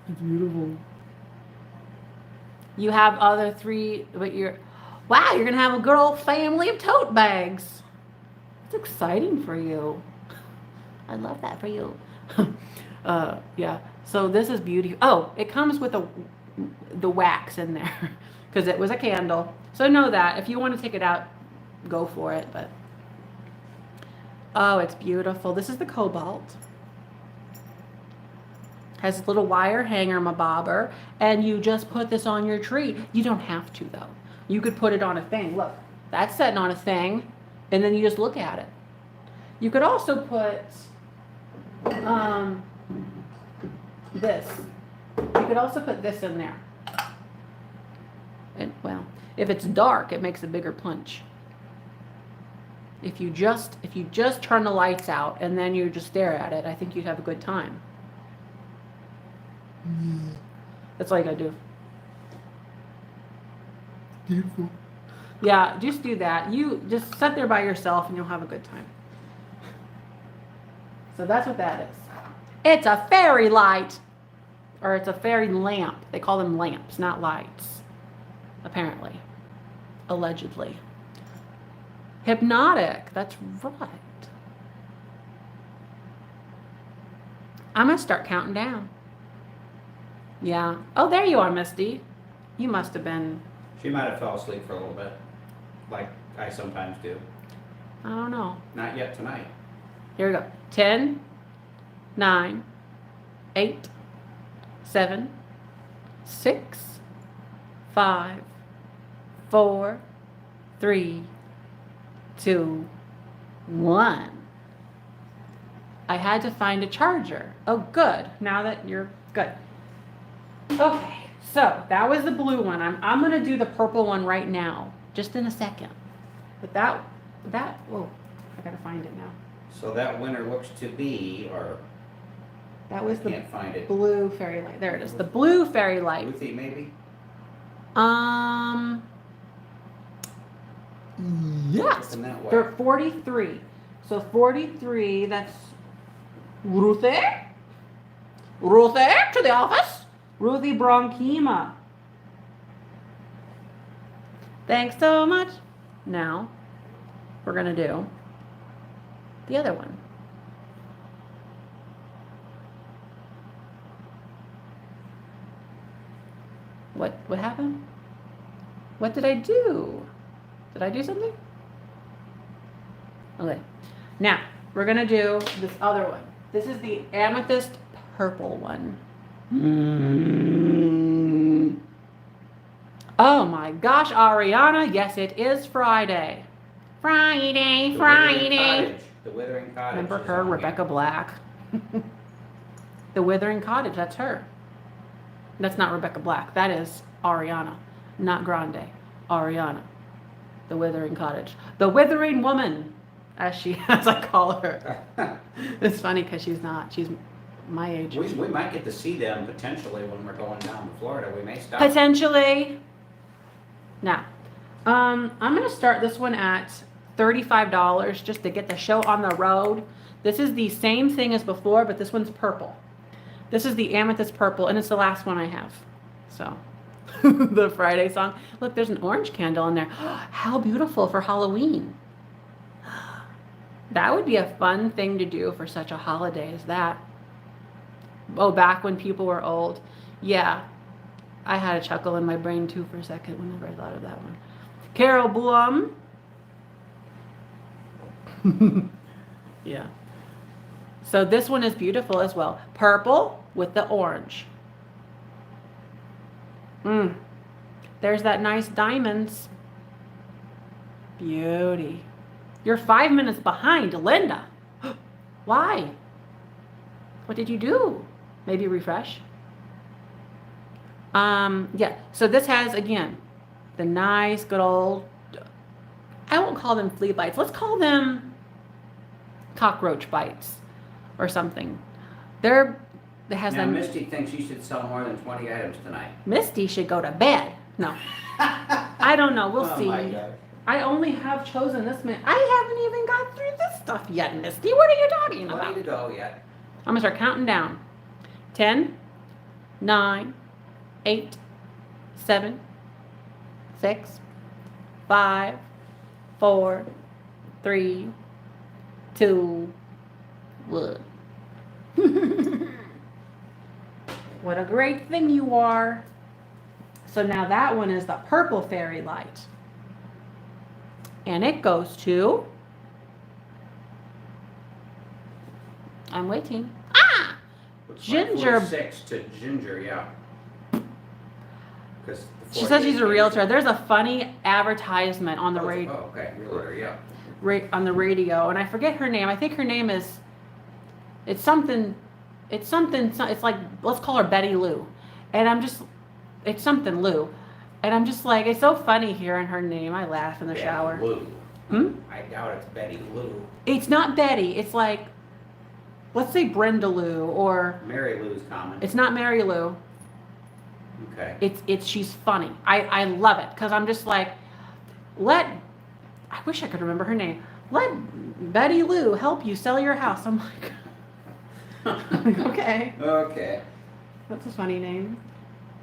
It's beautiful. You have other 3, but wow, you're gonna have a good old family of tote bags. It's exciting for you. I love that for you. Yeah. So this is beauty. Oh, it comes with the wax in there because it was a candle. So know that if you want to take it out, go for it. But oh, it's beautiful. This is the cobalt. Has a little wire hanger, my bobber, and you just put this on your tree. You don't have to though. You could put it on a thing. Look, that's setting on a thing, and then you just look at it. You could also put this. You could also put this in there. And well, if it's dark, it makes a bigger punch. If you just turn the lights out and then you just stare at it, I think you'd have a good time. Yeah. That's all you gotta do. Beautiful. Yeah, just do that. You just sit there by yourself and you'll have a good time. So that's what that is. It's a fairy light. Or it's a fairy lamp. They call them lamps, not lights. Apparently. Allegedly. Hypnotic. That's right. I'm going to start counting down. Yeah. Oh, there you are, Misty. You must have been... She might have fell asleep for a little bit, like I sometimes do. I don't know. Not yet tonight. Here we go. 10, 9, 8, 7, 6, 5, 4, 3, 2, 1. I had to find a charger. Oh, good. Now that you're good. Okay, so that was the blue one. I'm gonna do the purple one right now, just in a second. But that, oh, I gotta find it now. So that winner looks to be, or That was I the can't find it. blue fairy light. There it is. The blue fairy light. Ruthie, maybe? Yes. Looking that way. They're 43. So 43, that's Ruthie. Ruthie, to the office. Ruthie Bronchima. Thanks so much. Now, we're going to do the other one. What happened? What did I do? Did I do something? Okay. Now, we're going to do this other one. This is the Amethyst Purple one. Oh my gosh, Ariana. Yes, it is Friday. Friday, The Friday. Withering Cottage. The Withering Cottage. Remember is her, on Rebecca Black. The Withering Cottage, that's her. That's not Rebecca Black. That is Ariana, not Grande. Ariana. The Withering Cottage. The Withering Woman, as I call her. It's funny because she's not. She's my age. We might get to see them potentially when we're going down to Florida. We may stop. Potentially. Now, I'm going to start this one at $35 just to get the show on the road. This is the same thing as before, but this one's purple. This is the Amethyst Purple, and it's the last one I have. So, the Friday song. Look, there's an orange candle in there. How beautiful for Halloween. That would be a fun thing to do for such a holiday as that. Oh, back when people were old. Yeah. I had a chuckle in my brain too for a second whenever I thought of that one. Carol Blum. Yeah. So this one is beautiful as well. Purple with the orange. There's that nice diamonds. Beauty. You're 5 minutes behind, Linda. Why? What did you do? Maybe refresh? Yeah. So this has, again, the nice good old, I won't call them flea bites. Let's call them cockroach bites or something. It has Now, them. Misty thinks you should sell more than 20 items tonight. Misty should go to bed. No. I don't know. We'll Oh see. my God. I only have chosen this many. I haven't even got through this stuff yet, Misty. What are you talking Plenty about? to go yet. I'm going to start counting down. 10, 9, 8, 7, 6, 5, 4, 3, 2, 1. What a great thing you are. So now that one is the purple fairy light. And it goes to... I'm waiting. Looks Ginger. Like 46 to Ginger, yeah. 'Cause the She says she's a 48 realtor. There's a funny advertisement on the radio. Oh, okay, realtor, yeah. On the radio, and I forget her name. I think her name is, it's something, it's like, let's call her Betty Lou. And I'm just, it's something Lou. And I'm just like, it's so funny hearing her name. I laugh in the Betty shower. Lou. I doubt it's Betty Lou. It's not Betty. It's like, let's say Brenda Lou, or Mary Lou's common. it's not Mary Lou. Okay. She's funny. I love it, because I'm just like, I wish I could remember her name. Let Betty Lou help you sell your house. I'm like, okay. Okay. That's a funny name.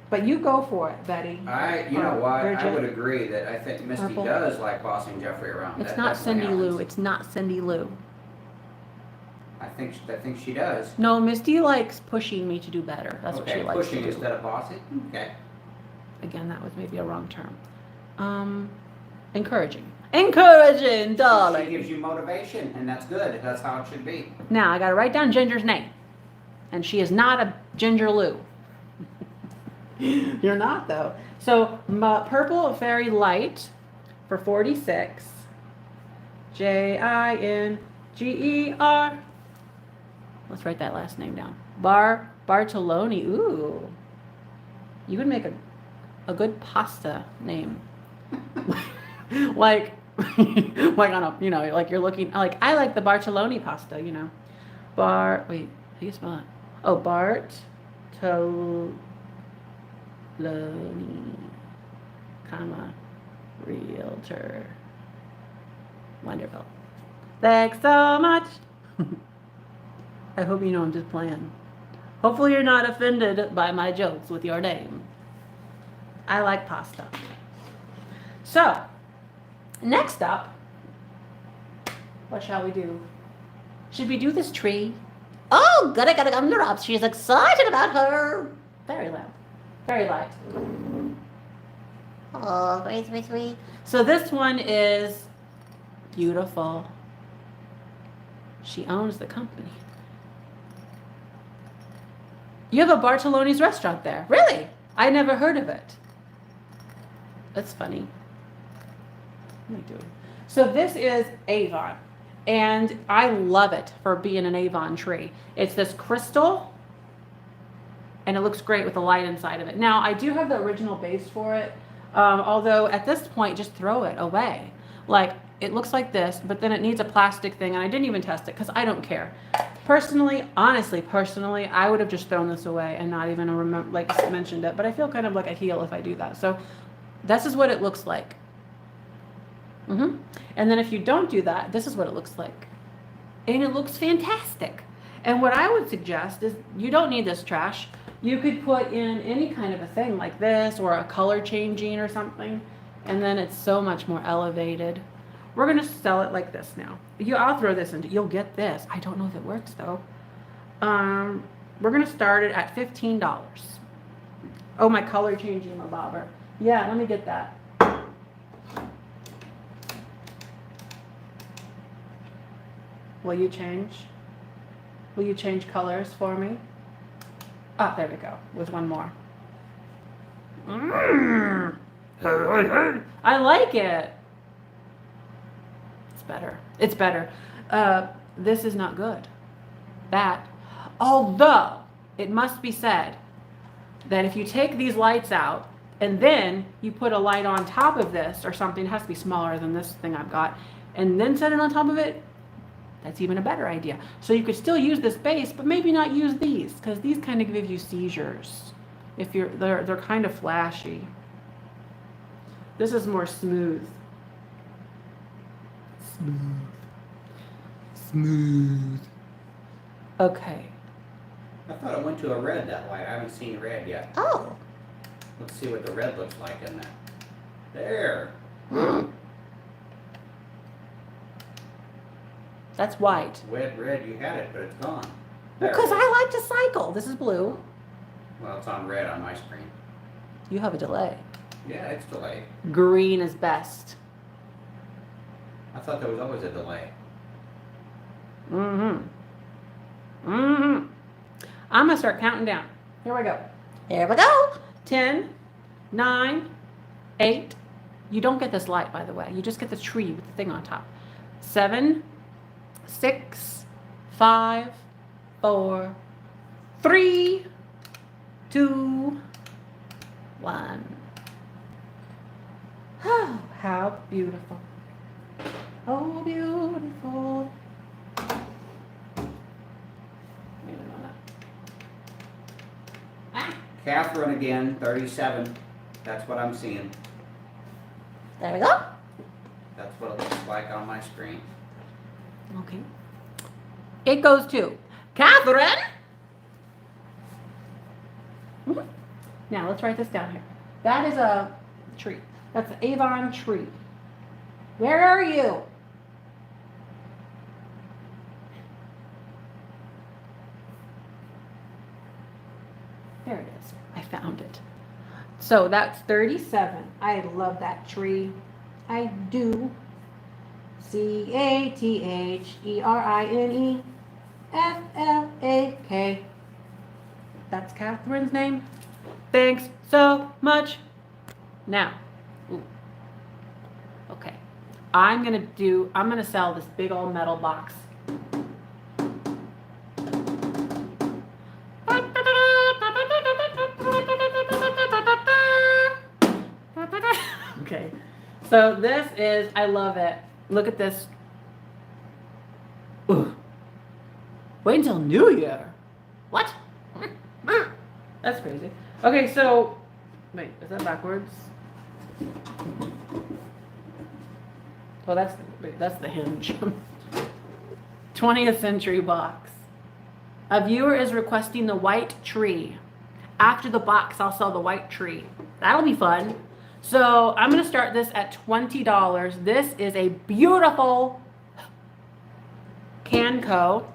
But you go for it, Betty. You know what? I Bridget. would agree that I think Misty Purple. does like bossing Jeffrey around. It's That not definitely Cindy Lou. happens. It's not Cindy Lou. I think she does. No, Misty likes pushing me to do better. That's what she likes pushing to do. instead of bossing. Okay. Again, that was maybe a wrong term. Encouraging. Encouraging, She darling. gives you motivation, and that's good. That's how it should be. Now, I got to write down Ginger's name. And she is not a Ginger Lou. You're not, though. So, Purple Fairy Light for 46. Jinger. Let's write that last name down. Bartoloni. Ooh. You would make a good pasta name. like on a, like you're looking, like, I like the Bartoloni pasta, wait, how do you spell it? Oh, Bartoloni, realtor. Wonderful. Thanks so much. I hope you know I'm just playing. Hopefully you're not offended by my jokes with your name. I like pasta. So, next up, what shall we do? Should we do this tree? Oh, gotta gumdrops. She's excited about her. Very loud. Very light. Oh, sweet, sweet, sweet. So this one is beautiful. She owns the company. You have a Bartoloni's restaurant there. Really? I never heard of it. That's funny. Let me do it. So this is Avon. And I love it for being an Avon tree. It's this crystal. And it looks great with the light inside of it. Now, I do have the original base for it. Although at this point, just throw it away. Like, it looks like this, but then it needs a plastic thing. And I didn't even test it because I don't care. Personally, I would have just thrown this away and not even mentioned it. But I feel kind of like a heel if I do that. So this is what it looks like. And then if you don't do that, this is what it looks like. And it looks fantastic. And what I would suggest is you don't need this trash. You could put in any kind of a thing like this or a color changing or something. And then it's so much more elevated. We're going to sell it like this now. I'll throw this into, you'll get this. I don't know if it works though. We're going to start it at $15. Oh, my color changing, my bobber. Yeah, let me get that. Will you change? Will you change colors for me? Ah, there we go. With one more. I like it. It's better. It's better. This is not good. That. Although, it must be said that if you take these lights out and then you put a light on top of this or something, it has to be smaller than this thing I've got, and then set it on top of it, that's even a better idea. So you could still use this base, but maybe not use these, because these kind of give you seizures. If they're kind of flashy. This is more smooth. Smooth. Okay. I thought it went to a red, that light. I haven't seen red yet. Oh, Let's see what the red looks like in that. There. That's white. Red, you had it, but it's gone. There. Because I like to cycle. This is blue. Well, it's on red on my screen. You have a delay. Yeah, it's delayed. Green is best. I thought there was always a delay. I'm gonna start counting down. Here we go. Here we go. 10, 9, 8. You don't get this light, by the way. You just get the tree with the thing on top. 7, 6, 5, 4, 3, 2, 1. Oh, how beautiful. Oh, beautiful. Wait a minute. Catherine again, 37. That's what I'm seeing. There we go. That's what it looks like on my screen. Okay. It goes to Catherine. Mhm. Now let's write this down here. That is a tree. That's an Avon tree. Where are you? There it is. I found it. So that's 37. I love that tree. I do. CATHERINEFLAK. That's Catherine's name. Thanks so much. Now, ooh. Okay. I'm gonna sell this big old metal box. Okay. So this is, I love it. Look at this. Ooh. Wait until New Year. What? That's crazy. Okay, so, wait, is that backwards? Well, that's the hinge. 20th century box. A viewer is requesting the white tree. After the box, I'll sell the white tree. That'll be fun. So I'm going to start this at $20. This is a beautiful Canco.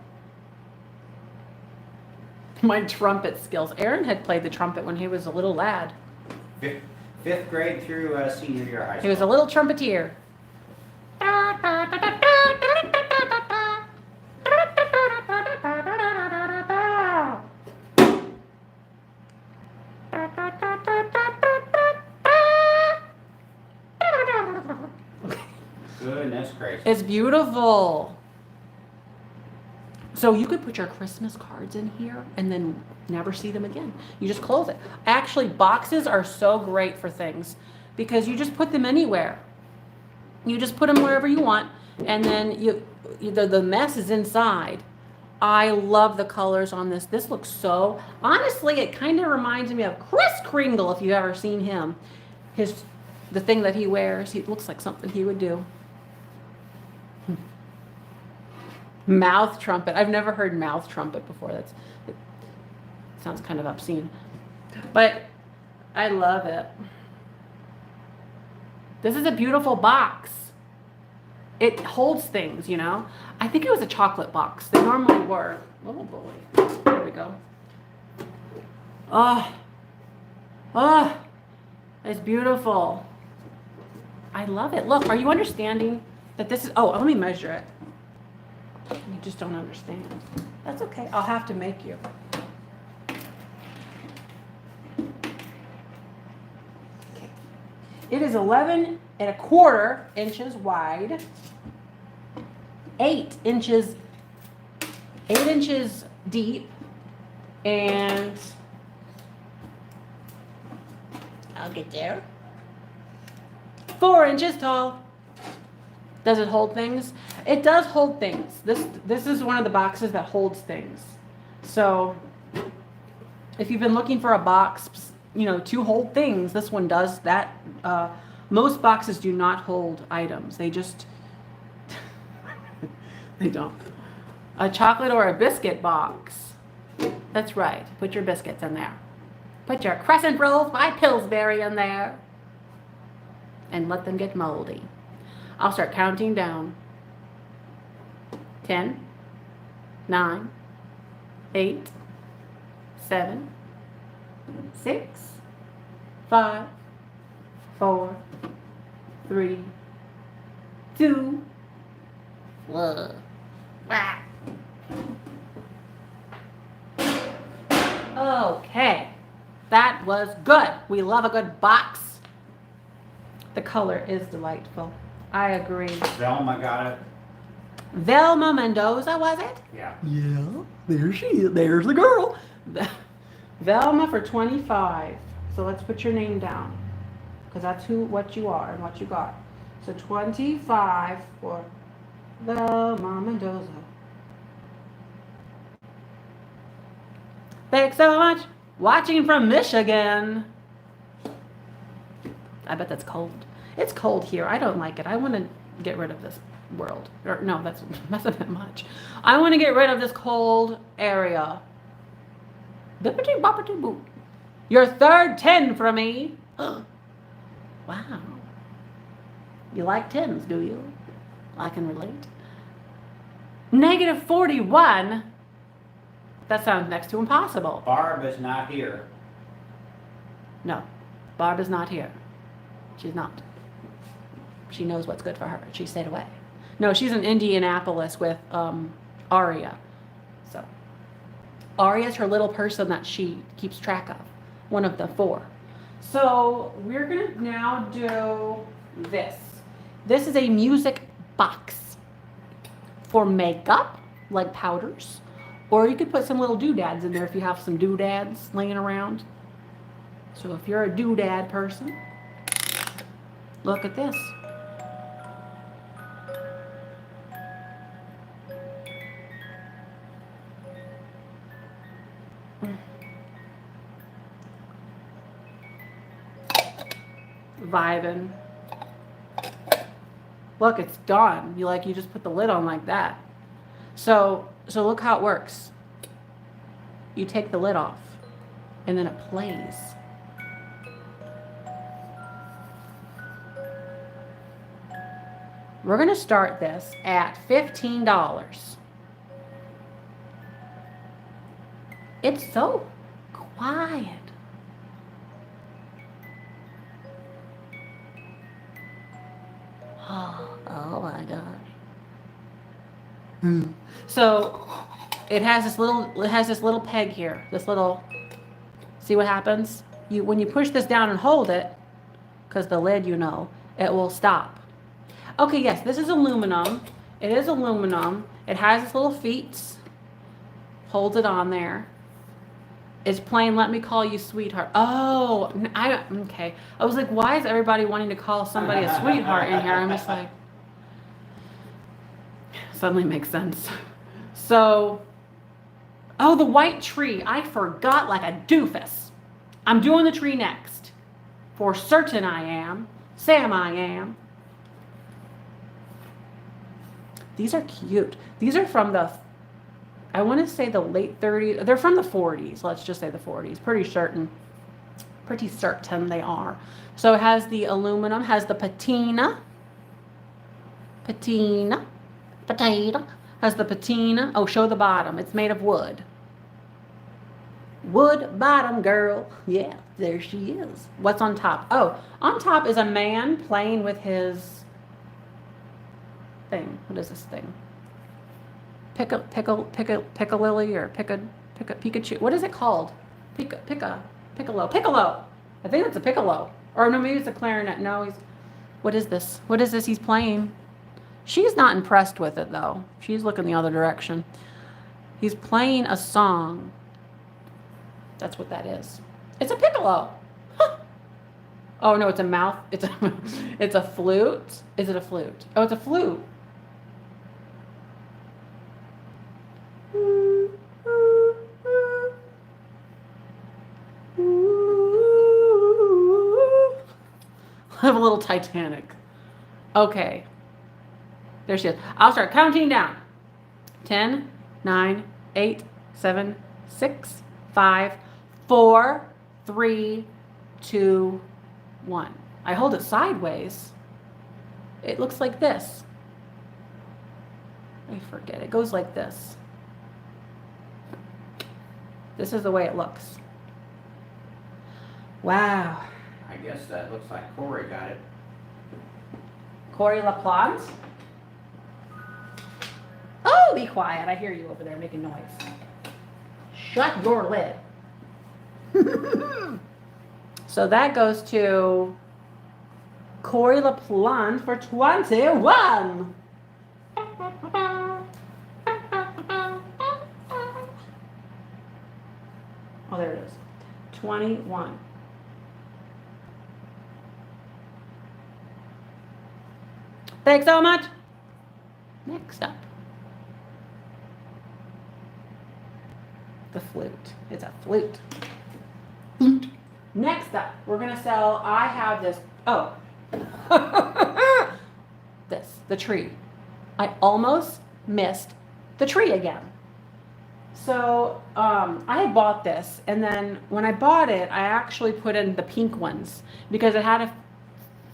My trumpet skills. Aaron had played the trumpet when he was a little lad. Fifth grade through senior year of high school. He was a little trumpeteer. Goodness gracious. It's beautiful. So you could put your Christmas cards in here and then never see them again. You just close it. Actually, boxes are so great for things because you just put them anywhere. You just put them wherever you want, and then the mess is inside. I love the colors on this. This looks so, honestly, it kind of reminds me of Kris Kringle, if you've ever seen him. The thing that he wears, he looks like something he would do. Mouth trumpet. I've never heard mouth trumpet before. It sounds kind of obscene. But I love it. This is a beautiful box. It holds things, you know. I think it was a chocolate box. They normally were. Oh boy. There we go. Oh, it's beautiful. I love it. Look, are you understanding that this is, let me measure it. You just don't understand. That's okay. I'll have to make you. Okay. It is 11¼ inches wide, 8 inches deep, and I'll get there. 4 inches tall. Does it hold things? It does hold things. This is one of the boxes that holds things. So if you've been looking for a box, to hold things, this one does that. Most boxes do not hold items. They just, they don't. A chocolate or a biscuit box. That's right. Put your biscuits in there. Put your crescent rolls by Pillsbury in there. and let them get moldy. I'll start counting down. 10, 9, 8, 7, 6, 5, 4, 3, 2, Whoa. Wah. Okay, that was good. We love a good box. The color is delightful. I agree. Velma got it. Velma Mendoza, was it? Yeah. Yeah, there she is. There's the girl. Velma for 25. So let's put your name down, because that's what you are and what you got. So 25 for Velma Mendoza. Thanks so much. Watching from Michigan. I bet that's cold. It's cold here. I don't like it. I want to get rid of this world. Or no, that's a bit much. I want to get rid of this cold area. Bippity boppity boop. Your third 10 for me. Wow. You like 10s, do you? I can relate. Negative 41. That sounds next to impossible. Barb is not here. No, Barb is not here. She's not. She knows what's good for her. She stayed away. No, she's in Indianapolis with Aria. So Aria's her little person that she keeps track of. One of the 4. So we're going to now do this. This is a music box for makeup, like powders. Or you could put some little doodads in there if you have some doodads laying around. So if you're a doodad person, look at this. Vibing. Look, it's gone. You just put the lid on like that. So look how it works. You take the lid off, and then it plays. We're going to start this at $15. It's so quiet. Oh my God. So it has this little peg here. See what happens? When you push this down and hold it, because the lid, it will stop. Okay, yes, this is aluminum. It is aluminum. It has its little feet. Holds it on there. It's playing Let Me Call You Sweetheart. Oh, okay. I was like, why is everybody wanting to call somebody a sweetheart in here? I'm just like, suddenly makes sense. So, the white tree. I forgot like a doofus. I'm doing the tree next. For certain I am. Sam I am. These are cute. These are from I want to say the late 30s. They're from the 40s. Let's just say the 40s. Pretty certain they are. So it has the aluminum, has the patina. Has the patina. Oh, show the bottom. It's made of wood. Wood bottom girl. Yeah, there she is. What's on top? Oh, on top is a man playing with his thing. What is this thing? Piccalilli or Pikachu. What is it called? Piccolo. I think it's a piccolo. Or no, maybe it's a clarinet. No, what is this? What is this he's playing? She's not impressed with it though. She's looking the other direction. He's playing a song. That's what that is. It's a piccolo. Huh. Oh no, it's a mouth. It's a flute. Is it a flute? Oh, it's a flute. I have a little Titanic. Okay. There she is. I'll start counting down. 10, 9, 8, 7, 6, 5, 4, 3, 2, 1. I hold it sideways, it looks like this. I forget, it goes like this. This is the way it looks. Wow. I guess that looks like Corey got it. Corey LaPlante? Oh, be quiet. I hear you over there making noise. Shut your lid. So that goes to Corey LaPlante for 21. Oh, there it is. 21. Thanks so much. Next up, the flute. It's a flute. Flute. Next up, we're gonna sell. I have this. Oh, the tree. I almost missed the tree again. So I had bought this, and then when I bought it, I actually put in the pink ones because it had a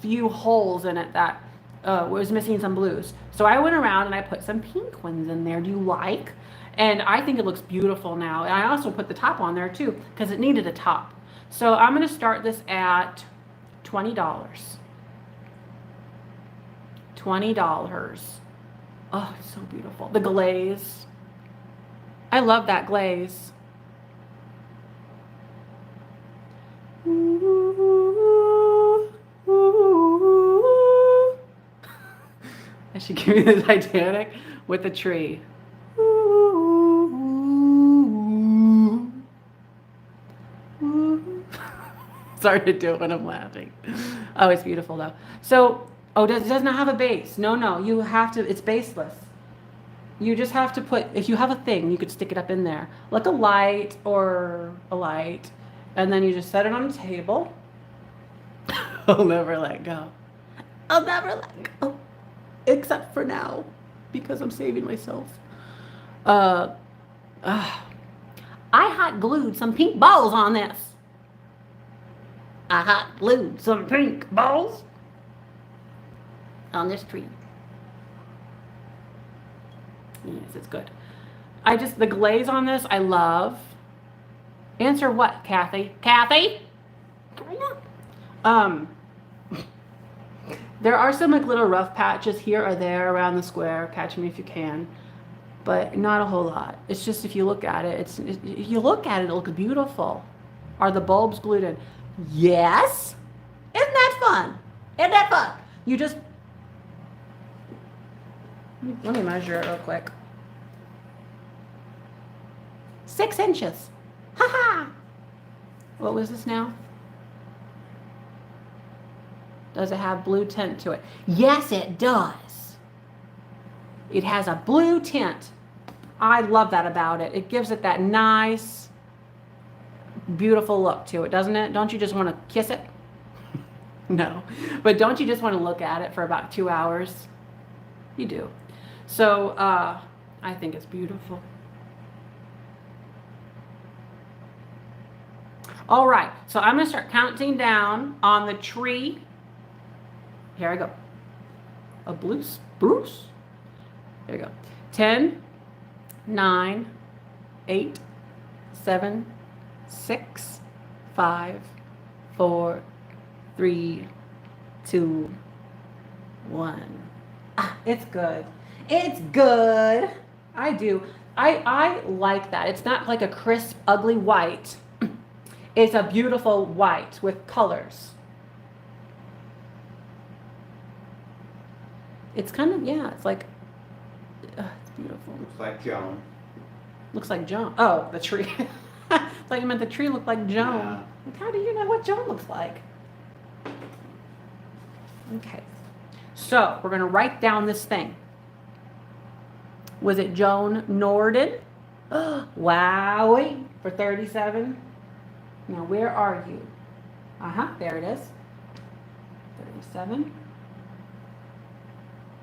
few holes in it that was missing some blues. So I went around and I put some pink ones in there. Do you like? And I think it looks beautiful now. And I also put the top on there too because it needed a top. So I'm going to start this at $20. $20. Oh, it's so beautiful. The glaze. I love that glaze. I should give you the Titanic with the tree. Sorry to do it when I'm laughing. Oh, it's beautiful though. So, it does not have a base. No, you have to, it's baseless. You just have to put, if you have a thing, you could stick it up in there. Like a light or a light. And then you just set it on a table. I'll never let go. I'll never let go. Except for now. Because I'm saving myself. I hot glued some pink balls on this. I hot glued some pink balls on this tree. Yes, it's good. The glaze on this, I love. Answer what, Kathy? Kathy? There are some like little rough patches here or there around the square. Catch me if you can. But not a whole lot. It's just if you look at it, if you look at it, it looks beautiful. Are the bulbs glued in? Yes. Isn't that fun? Isn't that fun? You just, let me measure it real quick. 6 inches. Ha ha. What was this now? Does it have blue tint to it? Yes, it does. It has a blue tint. I love that about it. It gives it that nice, beautiful look to it, doesn't it? Don't you just want to kiss it? No. But don't you just want to look at it for about 2 hours? You do. So, I think it's beautiful. All right. So I'm going to start counting down on the tree. Here I go. A blue spruce. There we go. 10, 9, 8, 7, 6, 5, 4, 3, 2, 1. Ah, it's good. It's good. I do. I like that. It's not like a crisp, ugly white. It's a beautiful white with colors. It's kind of, yeah, it's like, it's beautiful. Looks like Joan. Looks like Joan. Oh, the tree. It's like I meant the tree looked like Joan. Yeah. Like, how do you know what Joan looks like? Okay. So, we're going to write down this thing. Was it Joan Norden? Wowie, for 37. Now, where are you? There it is. 37.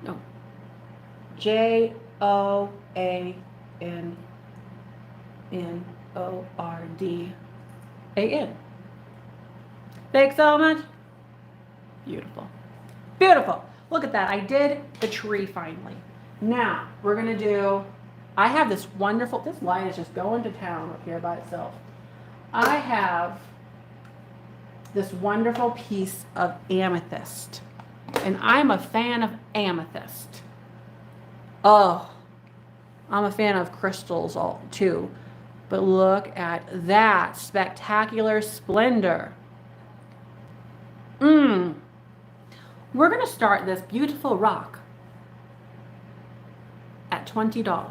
No. JOANNORDAN. Thanks so much. Beautiful. Beautiful. Look at that. I did the tree finally. Now, we're going to do, I have this wonderful, this light is just going to town up here by itself. I have this wonderful piece of amethyst. And I'm a fan of amethyst. Oh, I'm a fan of crystals too. But look at that spectacular splendor. We're going to start this beautiful rock at $20.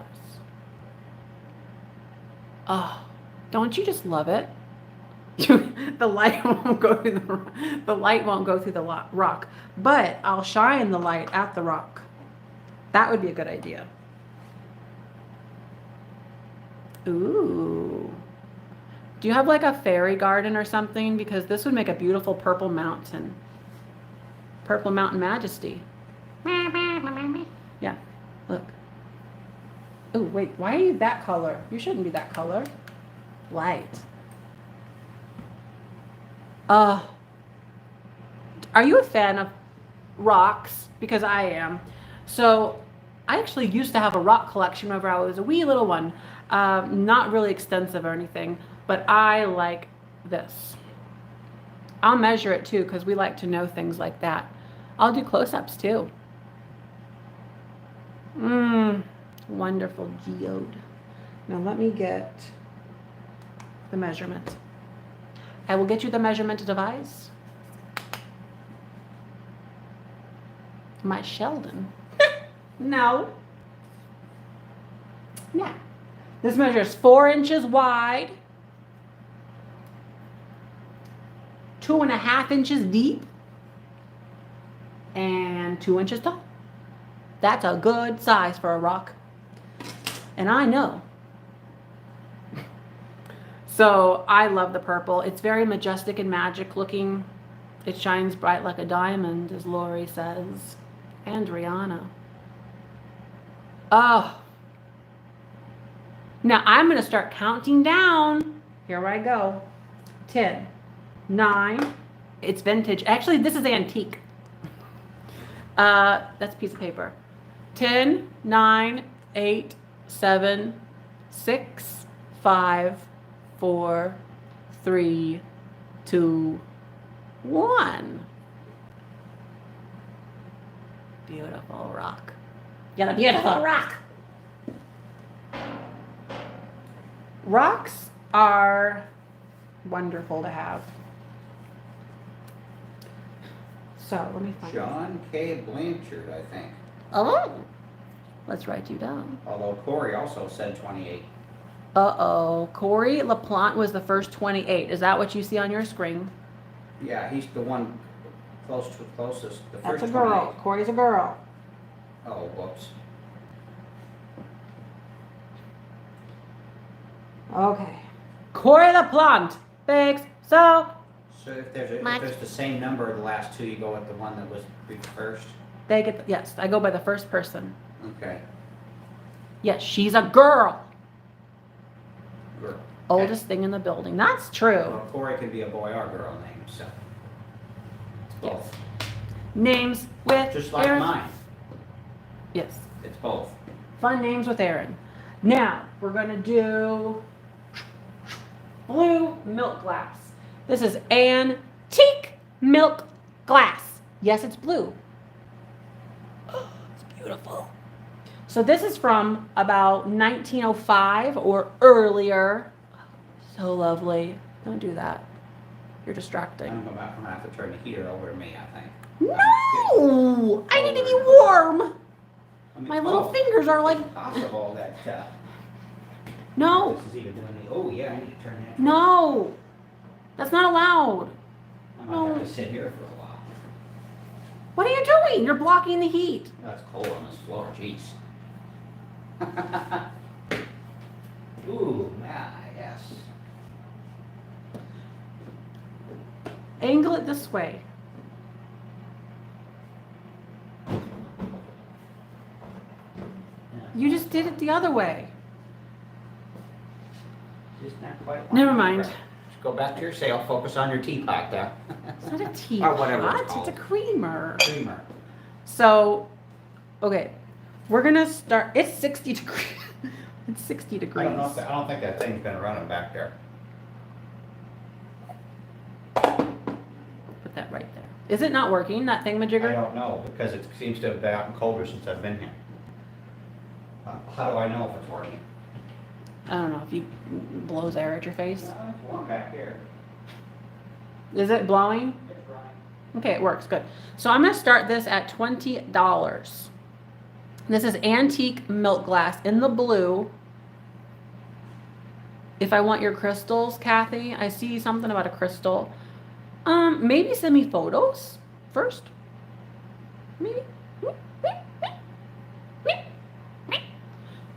Oh, don't you just love it? The light won't go through the light won't go through the rock, but I'll shine the light at the rock. That would be a good idea. Ooh. Do you have like a fairy garden or something? Because this would make a beautiful purple mountain. Purple Mountain Majesty. Yeah, look. Oh, wait, why are you that color? You shouldn't be that color. Light. Are you a fan of rocks? Because I am. So I actually used to have a rock collection whenever I was a wee little one. Not really extensive or anything, but I like this. I'll measure it too because we like to know things like that. I'll do close-ups too. Wonderful geode. Now let me get the measurement. I will get you the measurement device. My Sheldon. No. Now, this measures 4 inches wide, 2.5 inches deep, and 2 inches tall. That's a good size for a rock. And I know. So I love the purple. It's very majestic and magic looking. It shines bright like a diamond, as Lori says. And Rihanna. Oh. Now I'm going to start counting down. Here I go. 10, 9. It's vintage. Actually, this is antique. That's a piece of paper. 10, 9, 8, 7, 6, 5, 4, 3, 2, 1. Beautiful rock. You got a beautiful rock. Rocks are wonderful to have. So let me find John K. Blanchard, I think. Oh, let's write you down. Although Corey also said 28. Uh-oh. Corey LaPlante was the first 28. Is that what you see on your screen? Yeah, he's the one closest. The That's first a girl. 28. Corey's a girl. Oh, whoops. Okay. Corey LaPlante. Thanks. So, So if there's Mike. the same number of the last two, you go with the one that was first? they get, yes, I go by the first person. Okay. Yes, she's a girl. Girl. Oldest thing in the building. That's true. Well, Corey can be a boy or girl name, so. It's both. Names with Just like Aaron. mine. Yes. It's both. Fun names with Aaron. Now, we're going to do blue milk glass. This is antique milk glass. Yes, it's blue. Oh, it's beautiful. So this is from about 1905 or earlier. So lovely. Don't do that. You're distracting. I'm gonna have to turn the heater over to me, I think. No! I need to be warm. I mean, My little fingers are like... It's possible that No. this is even doing the, oh yeah, I need to turn that. No. That's not allowed. I might have to sit here for a while. What are you doing? You're blocking the heat. That's cold on this floor, jeez. Ooh, yeah, yes. Angle it this way. You just did it the other way. Just not quite. Never mind. go back to your sale, focus on your teapot there. It's not a tea Or whatever it's pot, called. it's a creamer. Creamer. So, okay, we're gonna start. It's 60 degrees. It's 60 degrees. I don't think that thing's been running back there. Put that right there. Is it not working? That I thingamajigger? don't know, because it seems to have gotten colder since I've been here. How do I know if it's working? I don't know if you blows air at your face. No, it's warm back here. Is it blowing? It's running. Okay, it works good. So I'm gonna start this at $20. This is antique milk glass in the blue. If I want your crystals, Kathy, I see something about a crystal. Maybe send me photos first. Maybe.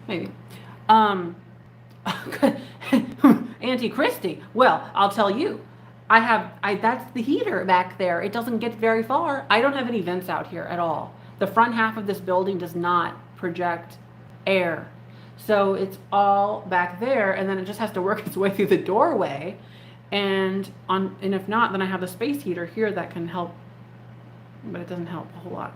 Maybe. Auntie Christy. Well, I'll tell you. That's the heater back there. It doesn't get very far. I don't have any vents out here at all. The front half of this building does not project air. So it's all back there, and then it just has to work its way through the doorway. And if not, then I have the space heater here that can help, but it doesn't help a whole lot.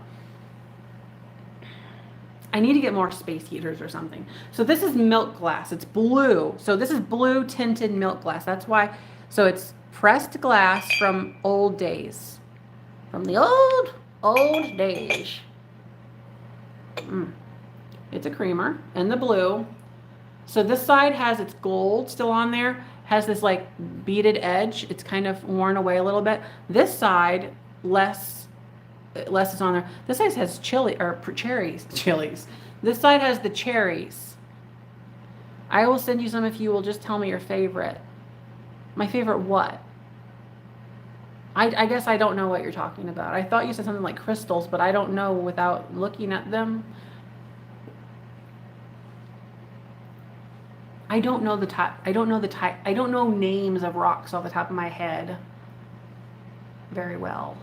I need to get more space heaters or something. So this is milk glass. It's blue. So this is blue tinted milk glass. That's why. So it's pressed glass from old days. From the old days. It's a creamer in the blue. So this side has its gold still on there. Has this like beaded edge. It's kind of worn away a little bit. This side, less is on there. This side has cherries. This side has the cherries. I will send you some if you will just tell me your favorite. My favorite what? I guess I don't know what you're talking about. I thought you said something like crystals, but I don't know without looking at them. I don't know the type. I don't know names of rocks off the top of my head very well.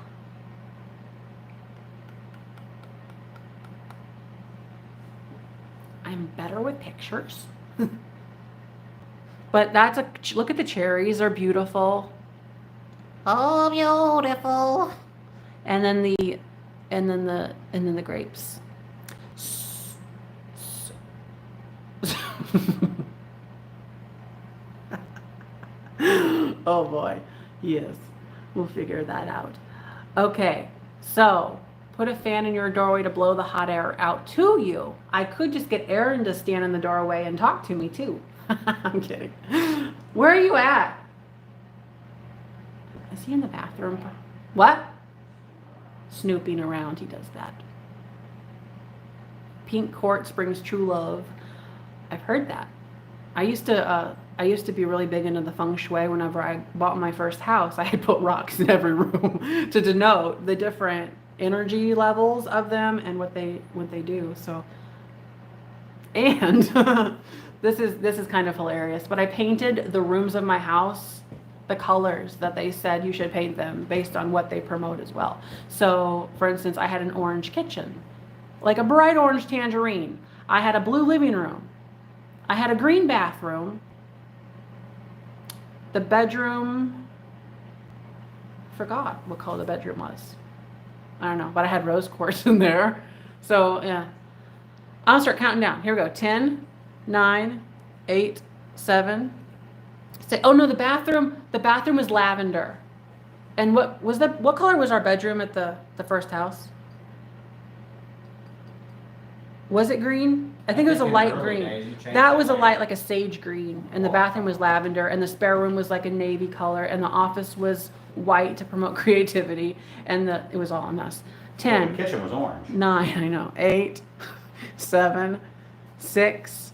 I'm better with pictures. But look at the cherries, they're beautiful. Oh, beautiful. And then the grapes. Oh boy. Yes. We'll figure that out. Okay. So, put a fan in your doorway to blow the hot air out to you. I could just get Aaron to stand in the doorway and talk to me too. I'm kidding. Where are you at? Is he in the bathroom? What? Snooping around. He does that. Pink quartz brings true love. I've heard that. I used to be really big into the feng shui. Whenever I bought my first house, I had put rocks in every room to denote the different energy levels of them and what they do. So, and this is kind of hilarious, but I painted the rooms of my house the colors that they said you should paint them based on what they promote as well. So, for instance, I had an orange kitchen, like a bright orange tangerine. I had a blue living room. I had a green bathroom. The bedroom, forgot what color the bedroom was. I don't know, but I had rose quartz in there. So, yeah. I'll start counting down. Here we go. 10, 9, 8, 7. Oh no, the bathroom was lavender. And what color was our bedroom at the first house? Was it green? I think it was a light green. That was a light, like a sage green. And the bathroom was lavender, and the spare room was like a navy color, and the office was white to promote creativity, and it was all a mess. 10. Well, the kitchen was orange. 9, I know. 8, 7, 6,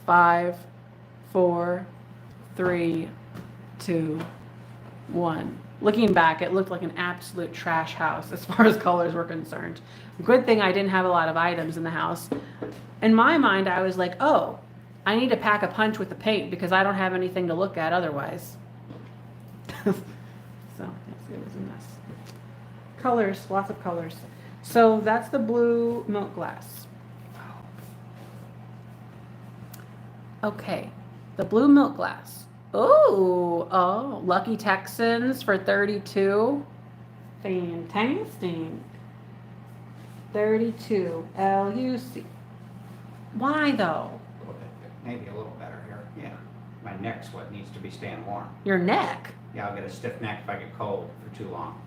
5, 4, 3, 2, 1. Looking back, it looked like an absolute trash house as far as colors were concerned. Good thing I didn't have a lot of items in the house. In my mind, I was like, oh, I need to pack a punch with the paint because I don't have anything to look at otherwise. So, yes, it was a mess. Colors, lots of colors. So that's the blue milk glass. Okay, the blue milk glass. Oh, Lucky Texans for 32. Fantastic. 32 LUC. Why though? A little bit, maybe a little better here. Yeah. My neck's what needs to be staying warm. Your neck. Yeah, I'll get a stiff neck if I get cold for too long.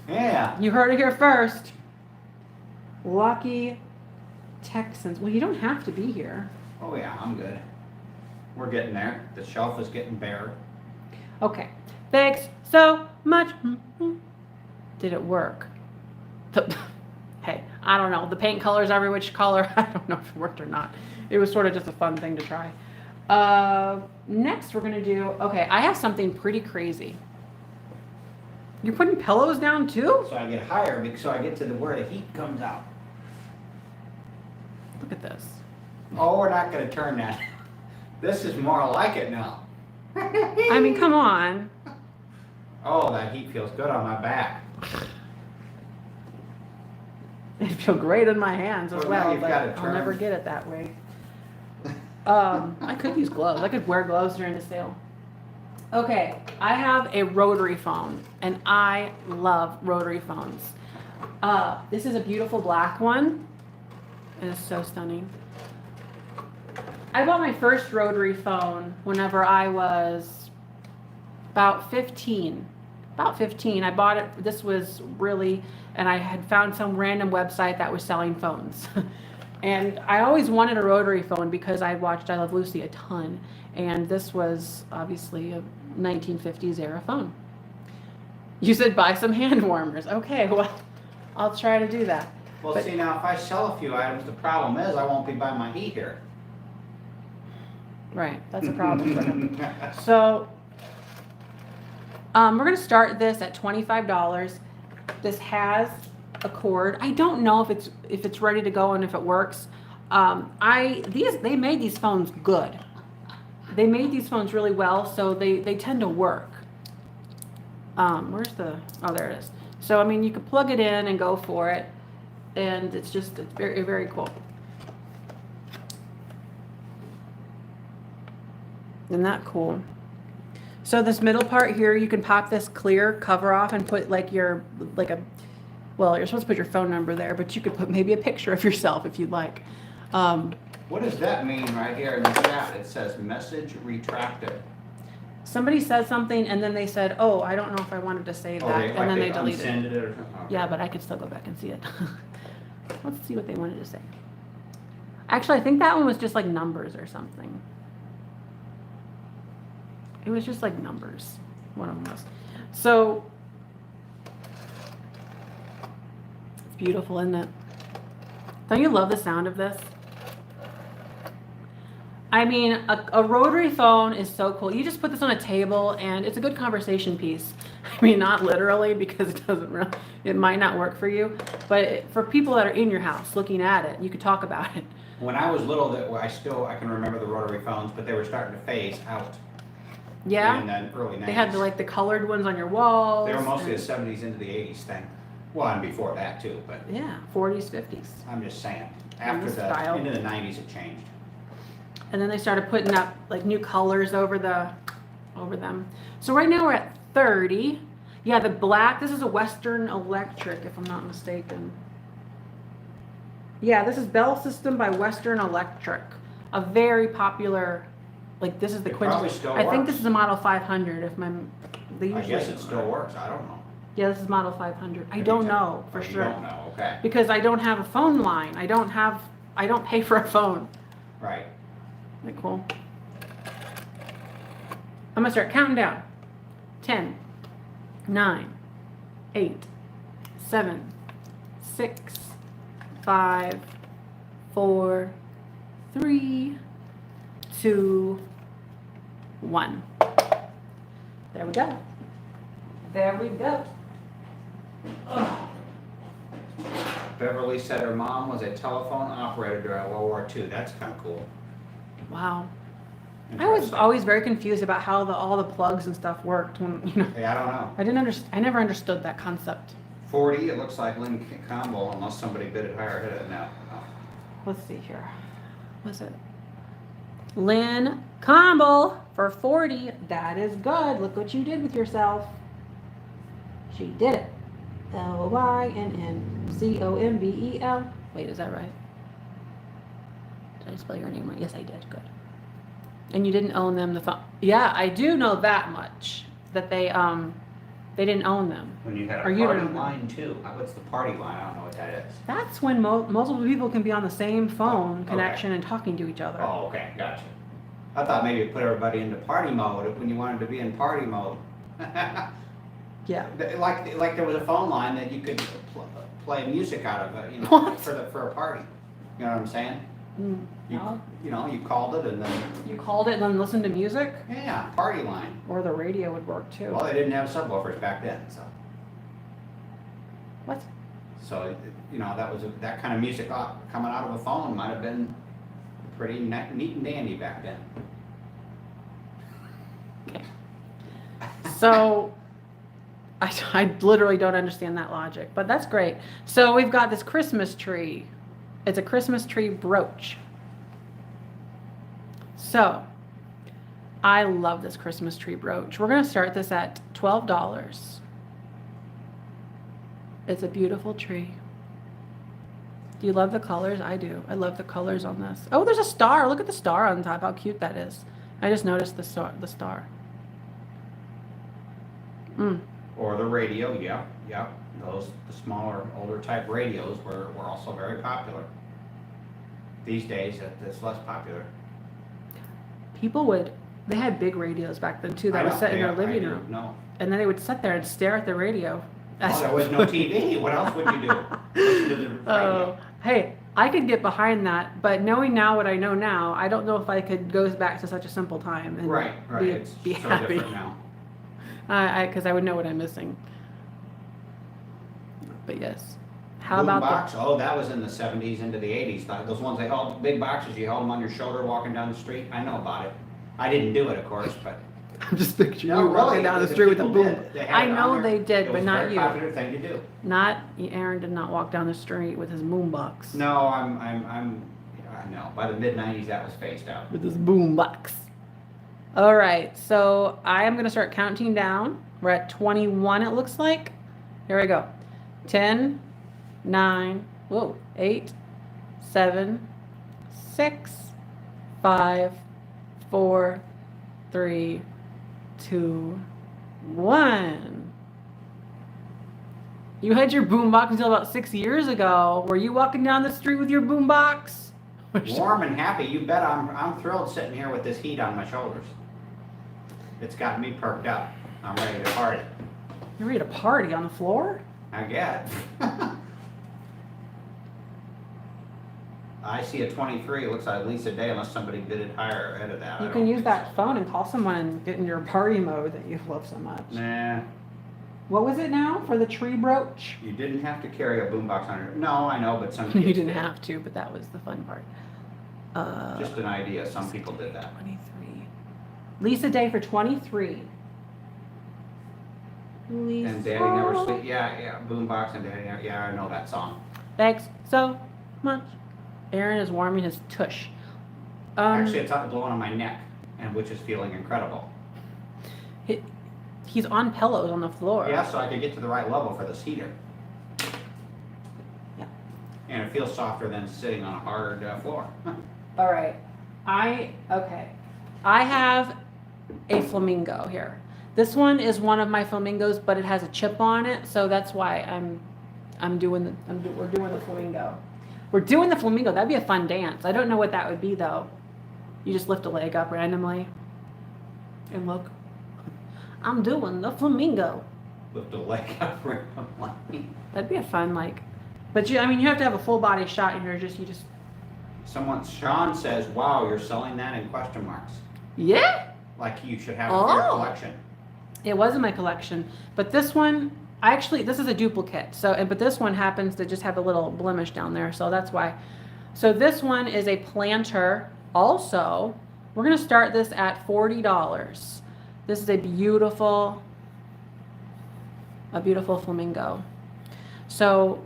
Yeah. You heard it here first. Lucky Texans. Well, you don't have to be here. Oh yeah, I'm good. We're getting there. The shelf is getting bare. Okay. Thanks so much. Did it work? Hey, I don't know. The paint colors every which color. I don't know if it worked or not. It was sort of just a fun thing to try. Next we're going to do, okay, I have something pretty crazy. You're putting pillows down too? So I get higher because so I get to where the heat comes out. Look at this. Oh, we're not going to turn that. This is more like it now. I mean, come on. Oh, that heat feels good on my back. It feels great in my hands as Well, now well, you've but got it I'll never turned. get it that way. I could use gloves. I could wear gloves during the sale. Okay, I have a rotary phone, and I love rotary phones. This is a beautiful black one. It is so stunning. I bought my first rotary phone whenever I was about 15. About 15. I bought it, this was really, and I had found some random website that was selling phones. And I always wanted a rotary phone because I watched I Love Lucy a ton. And this was obviously a 1950s era phone. You said buy some hand warmers. Okay, well, I'll try to do that. Well, But- see, now if I sell a few items, the problem is I won't be buying my heat here. Right, that's a problem for him. So, we're gonna start this at $25. This has a cord. I don't know if it's ready to go and if it works. They made these phones good. They made these phones really well, so they tend to work. Where's the? Oh, there it is. So I mean, you could plug it in and go for it, and it's very very cool. Isn't that cool? So this middle part here, you can pop this clear cover off and put you're supposed to put your phone number there, but you could put maybe a picture of yourself if you'd like. What does that mean right here in the chat? It says message retracted. Somebody said something and then they said, oh, I don't know if I wanted to save that, and then they deleted it. unsended it or something? Okay. Yeah, but I could still go back and see it. Let's see what they wanted to say. Actually, I think that one was just like numbers or something. It was just like numbers. One of them was. So, it's beautiful, isn't it? Don't you love the sound of this? I mean, a rotary phone is so cool. You just put this on a table and it's a good conversation piece. I mean, not literally because it might not work for you, but for people that are in your house looking at it, you could talk about it. When I was little, I can remember the rotary phones, but they were starting to phase out. Yeah? In the early 90s. They had the colored ones on your walls. They were mostly a and- 70s into the 80s thing. Well, and before that too, but Yeah, 40s, 50s. I'm just saying. In After the style. into the 90s it changed. And then they started putting up new colors over them. So right now we're at 30. Yeah, the black, this is a Western Electric, if I'm not mistaken. Yeah, this is Bell System by Western Electric. A very popular, this is the It probably quintessence. still I think works. this is a Model 500 if they I usually. guess it still works. I don't know. Yeah, this is Model 500. I Maybe don't it's- know for Oh, you sure. don't know, okay. Because I don't have a phone line. I don't pay for a phone. Right. Isn't that cool? I'm gonna start counting down. 10, 9, 8, 7, 6, 5, 4, 3, 2, 1. There we go. There we go. Oh. Beverly said her mom was a telephone operator during World War II. That's kind of cool. Wow. I was Interesting. always very confused about how all the plugs and stuff worked when, Hey, I don't know. I never understood that concept. 40, it looks like Lynn combo, unless somebody bid it higher. Hit it now. Oh. Let's see here. Was it? Lynn Campbell for 40. That is good. Look what you did with yourself. She did it. LYNNCOMBEL. Wait, is that right? Did I spell your name right? Yes, I did. Good. And you didn't own them the phone. Yeah, I do know that much. That they didn't own them. When you had a Or you party don't know. line too. What's the party line? I don't know what that is. That's when multiple people can be on the same phone Okay. connection and talking to each other. Oh, okay, gotcha. I thought maybe you put everybody into party mode when you wanted to be in party mode. Yeah. Like there was a phone line that you could play music out of, you know, What? for a party. You know what I'm saying? Mm, no. You know, you called it and then You called it and then listened to music? yeah, party line. Or the radio would work too. Well, they didn't have subwoofers back then, so What? you know that kind of music coming out of a phone might have been pretty neat and dandy back then. Okay. So, I literally don't understand that logic, but that's great. So we've got this Christmas tree. It's a Christmas tree brooch. So, I love this Christmas tree brooch. We're going to start this at $12. It's a beautiful tree. Do you love the colors? I do. I love the colors on this. Oh, there's a star. Look at the star on top. How cute that is. I just noticed the star. Or the radio, yeah. The smaller, older type radios were also very popular. These days, it's less popular. They had big radios back then too that would sit in their living room. No. And then they would sit there and stare at the radio. Well, there was no TV. What else would you do? Listen to the radio. Oh, hey, I could get behind that, but knowing now what I know now, I don't know if I could go back to such a simple time and Right. It's be so happy. different now. Because I would know what I'm missing. But yes. How about box? Oh, that was in the 70s into the 80s. Those ones they held, big boxes, you held them on your shoulder walking down the street. I know about it. I didn't do it, of course, but I'm just picturing No, you really, walking down the street with a people boom. did. They had I it on know there. they did, It but was not a very you. popular thing to do. Aaron did not walk down the street with his boombox. No, I know. By the mid 90s, that was phased out. With his boombox. All right, so I am going to start counting down. We're at 21, it looks like. Here we go. 10, 9, 8, 7, 6, 5, 4, 3, 2, 1. You had your boombox until about 6 years ago. Were you walking down the street with your boombox? Warm and happy. You bet I'm thrilled sitting here with this heat on my shoulders. It's got me perked up. I'm ready to party. You're ready to party on the floor? I guess. I see a 23. It looks like at least a day unless somebody did it higher ahead of that. You I can don't use think that so. phone and call someone and get in your party mode that you love so much. Nah, What was it now for the tree brooch? you didn't have to carry a boombox on your. No, I know, but some kids You didn't did. have to, but that was the fun part. Just an idea. Some people did that. 23. Lisa Day for 23. Lisa. And Daddy Never Sleep. Yeah, boombox and Daddy Never. Yeah, I know that song. Thanks so much. Aaron is warming his tush. Actually, it's blowing on my neck, and which is feeling incredible. He's on pillows on the floor. Yeah, so I could get to the right level for this heater. Yeah. And it feels softer than sitting on a hard floor. All right. I have a flamingo here. This one is one of my flamingos, but it has a chip on it, so that's why we're doing the flamingo. We're doing the flamingo. That'd be a fun dance. I don't know what that would be though. You just lift a leg up randomly and look. I'm doing the flamingo. Lift a leg up randomly. That'd be a fun but you have to have a full body shot in here. You just Sean says, "Wow, you're selling that in question marks. yeah. Like you should have it in your Oh. collection." It was in my collection, but this one, this is a duplicate. But this one happens to just have a little blemish down there, so that's why. So this one is a planter. Also, we're gonna start this at $40. This is a beautiful flamingo. So,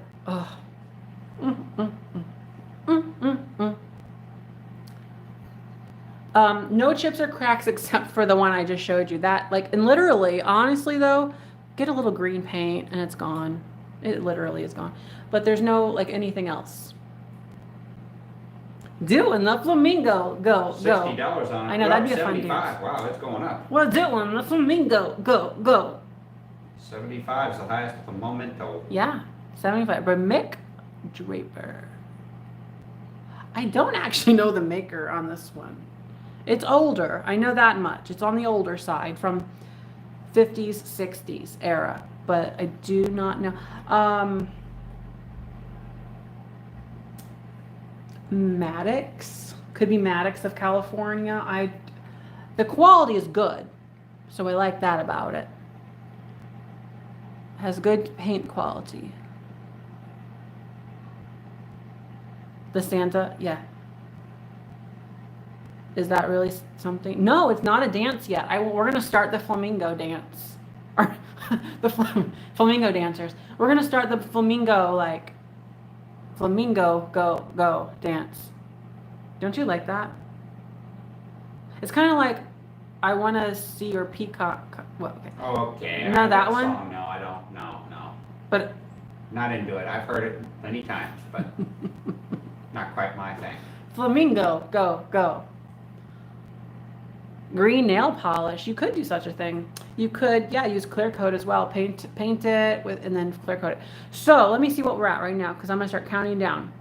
No chips or cracks except for the one I just showed you. That, like, and literally, honestly though, get a little green paint and it's gone. It literally is gone. But there's no, like, anything else. Doing the Flamingo. Go. $60 on it. I know, that'd be a fun 75. Wow, it's going up. We're doing the Flamingo. Go. 75 is the highest at the momento. Yeah, 75. But Mick Draper. I don't actually know the maker on this one. It's older. I know that much. It's on the older side from 50s, 60s era. But I do not know. Maddox. Could be Maddox of California. The quality is good. So I like that about it. Has good paint quality. The Santa, yeah. Is that really something? No, it's not a dance yet. We're gonna start the flamingo dance, or the flamingo dancers. We're gonna start the flamingo, like flamingo go dance. Don't you like that? It's kind of like I want to see your peacock. Well, okay. Oh, okay. You know that one? Song. No, I don't. No. But Not into it. I've heard it many times, but not quite my thing. flamingo, go. Green nail polish. You could do such a thing. You could, yeah, use clear coat as well. Paint it with, and then clear coat it. So let me see what we're at right now, because I'm gonna start counting down.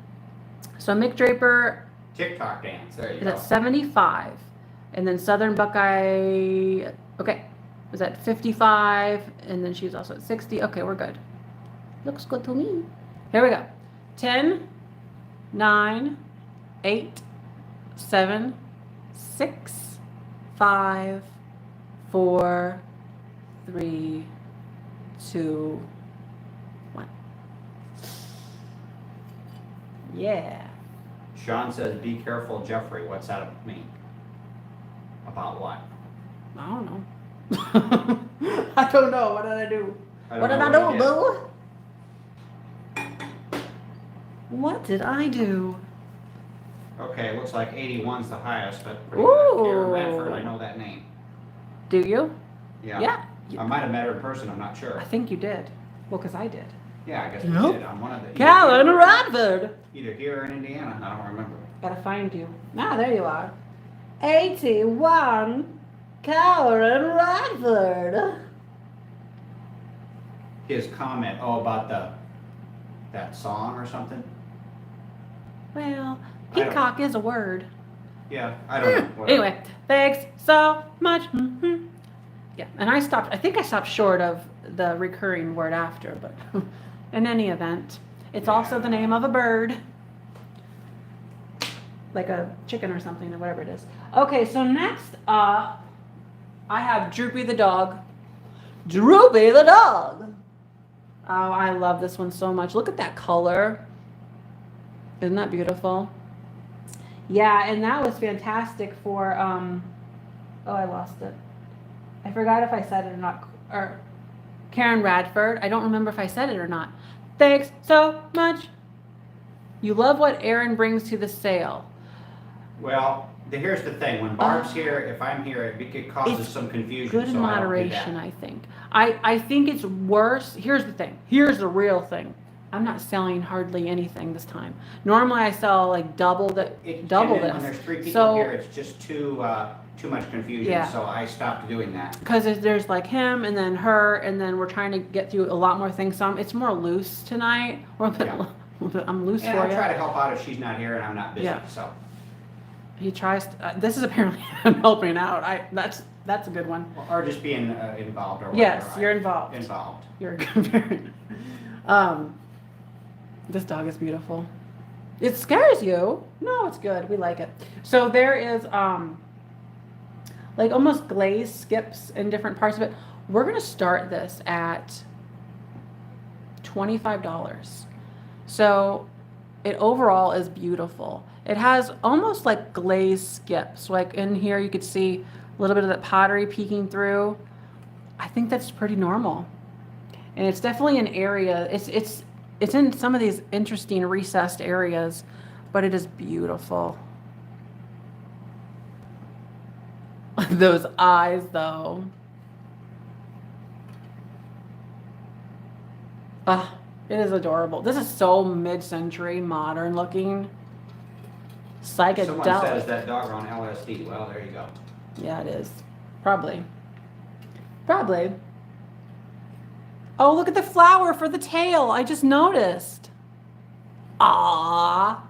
So Mick Draper TikTok dance. There you is go. at 75, and then Southern Buckeye, okay, was at 55, and then she's also at 60. Okay, we're good. Looks good to me. Here we go. 10, 9, 8, 7, 6, 5, 4, 3, 2, 1. Yeah. Sean says, "Be careful, Jeffrey." What's that mean? About what? I don't know. I don't know. What did I do? What did I do, boo? What did I do? Okay, looks like 81's the highest, but Ooh. Karen Radford, I know that name. Do you? Yeah. I might have met her in person, I'm not sure. I think you did. Well, because I did. Yeah, I guess we Nope. did on one of the... Karen Radford. Either here or in Indiana, I don't remember. Gotta find you. Ah, there you are. 81, Karen Radford. His comment, about that song or something? Well, I don't- peacock is a word. Yeah, I don't know. Whatever. Anyway, thanks so much. Yeah, and I think I stopped short of the recurring word after, but in any event, it's also the name of a bird. Like a chicken or something or whatever it is. Okay, so next I have Droopy the Dog. Droopy the Dog. Oh, I love this one so much. Look at that color. Isn't that beautiful? Yeah, and that was fantastic for, I lost it. I forgot if I said it or not. Or Karen Radford. I don't remember if I said it or not. Thanks so much. You love what Aaron brings to the sale. Well, here's the thing. When Barb's here, if I'm here, it causes It's some confusion. Good in so I don't do moderation, that. I think. I think it's worse. Here's the thing. Here's the real thing. I'm not selling hardly anything this time. Normally I sell like double And then this. when there's three people So- here, it's just too much confusion. Yeah. So I stopped doing that. Because there's like him and then her, and then we're trying to get through a lot more things. So it's more loose tonight. Yeah. I'm loose And for I you. try to help out if she's not here and I'm not busy. Yeah. So He tries. This is apparently him helping out. That's a good one. or just being involved or whatever. Yes, you're involved. Involved. You're a good parent. This dog is beautiful. It scares you. No, it's good. We like it. So there is like almost glaze skips in different parts of it. We're gonna start this at $25. So it overall is beautiful. It has almost like glaze skips. Like in here you could see a little bit of that pottery peeking through. I think that's pretty normal. And it's definitely an area, it's in some of these interesting recessed areas, but it is beautiful. Those eyes, though. Ah, it is adorable. This is so mid-century, modern looking. Someone says Psychedelic. that dog on LSD. Well, there you go. Yeah, it is. Probably. Probably. Oh, look at the flower for the tail. I just noticed. Ah.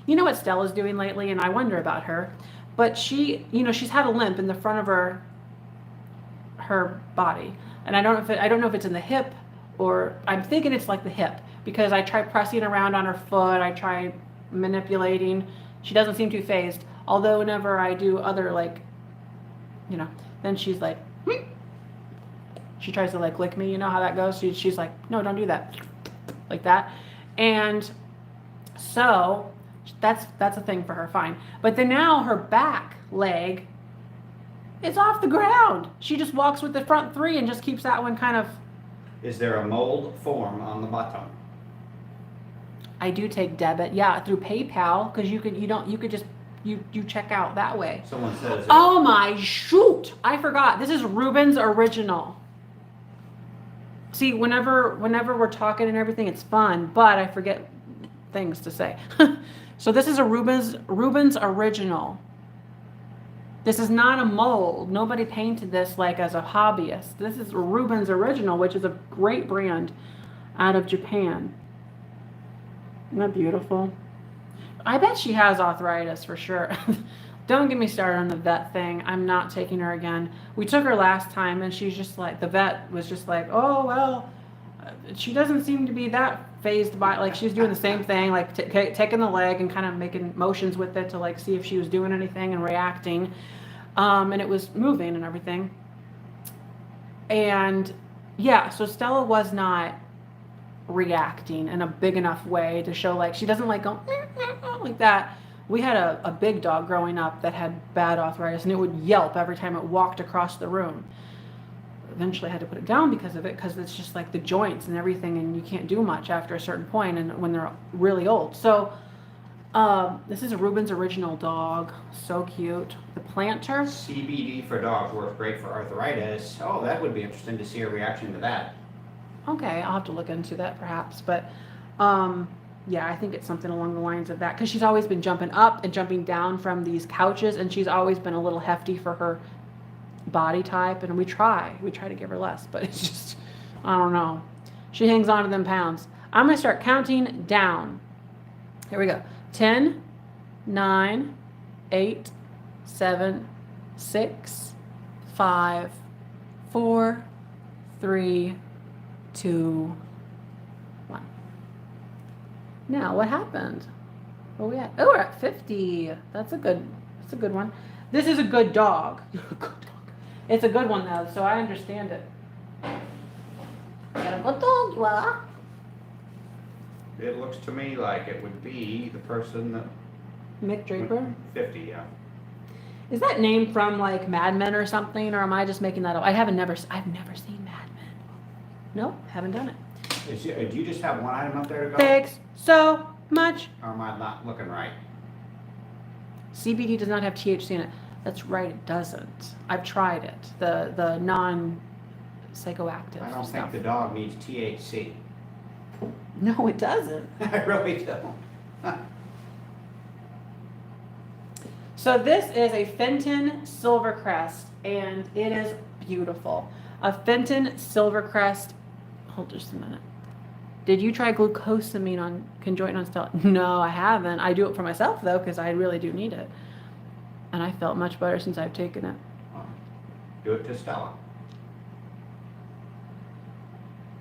You know what Stella's doing lately, and I wonder about her. But she, she's had a limp in the front of her body, and I don't know if it's in the hip, or I'm thinking it's like the hip, because I try pressing around on her foot. I try manipulating. She doesn't seem too phased. Although whenever I do other then she's like, she tries to like lick me. You know how that goes. She's like, no, don't do that, like that, and so that's a thing for her. Fine, but then now her back leg is off the ground. She just walks with the front three and just keeps that one kind of. Is there a mold form on the bottom? I do take debit, yeah, through PayPal, because you could just check out that way. Someone says. Oh my shoot! I forgot. This is Ruben's original. See, whenever we're talking and everything, it's fun, but I forget things to say. So this is a Ruben's original. This is not a mold. Nobody painted this like as a hobbyist. This is Ruben's original, which is a great brand out of Japan. Isn't that beautiful? I bet she has arthritis for sure. Don't get me started on the vet thing. I'm not taking her again. We took her last time, and she's just like, the vet was just like, oh, well, she doesn't seem to be that phased by, like, she's doing the same thing, like taking the leg and kind of making motions with it to like see if she was doing anything and reacting. And it was moving and everything. And yeah, so Stella was not reacting in a big enough way to show like, she doesn't like go like that. We had a big dog growing up that had bad arthritis, and it would yelp every time it walked across the room. Eventually I had to put it down because of it, because it's just like the joints and everything, and you can't do much after a certain point, and when they're really old. So this is a Ruben's original dog. So cute. The planter. CBD for dogs works great for arthritis. Oh, that would be interesting to see a reaction to that. Okay, I'll have to look into that perhaps, but yeah, I think it's something along the lines of that, because she's always been jumping up and jumping down from these couches, and she's always been a little hefty for her body type, and we try to give her less, but it's just, I don't know. She hangs on to them pounds. I'm gonna start counting down. Here we go. 10, 9, 8, 7, 6, 5, 4, 3, 2, 1. Now, what happened? Where we at? Oh, we're at 50. That's a good one. This is a good dog. Good dog. It's a good one though, so I understand it. You're a good dog, you are. It looks to me like it would be the person that. Mick Draper? 50, yeah. Is that name from like Mad Men or something, or am I just making that up? I've never seen Mad Men. Nope, haven't done it. Do you just have one item up there to go? Thanks so much. Or am I not looking right? CBD does not have THC in it. That's right, it doesn't. I've tried it. The non-psychoactive I don't stuff. think the dog needs THC. No, it doesn't. I really don't. So this is a Fenton Silvercrest, and it is beautiful. A Fenton Silvercrest. Hold just a minute. Did you try glucosamine on conjoint on Stella? No, I haven't. I do it for myself though, because I really do need it. And I felt much better since I've taken it. Do it to Stella.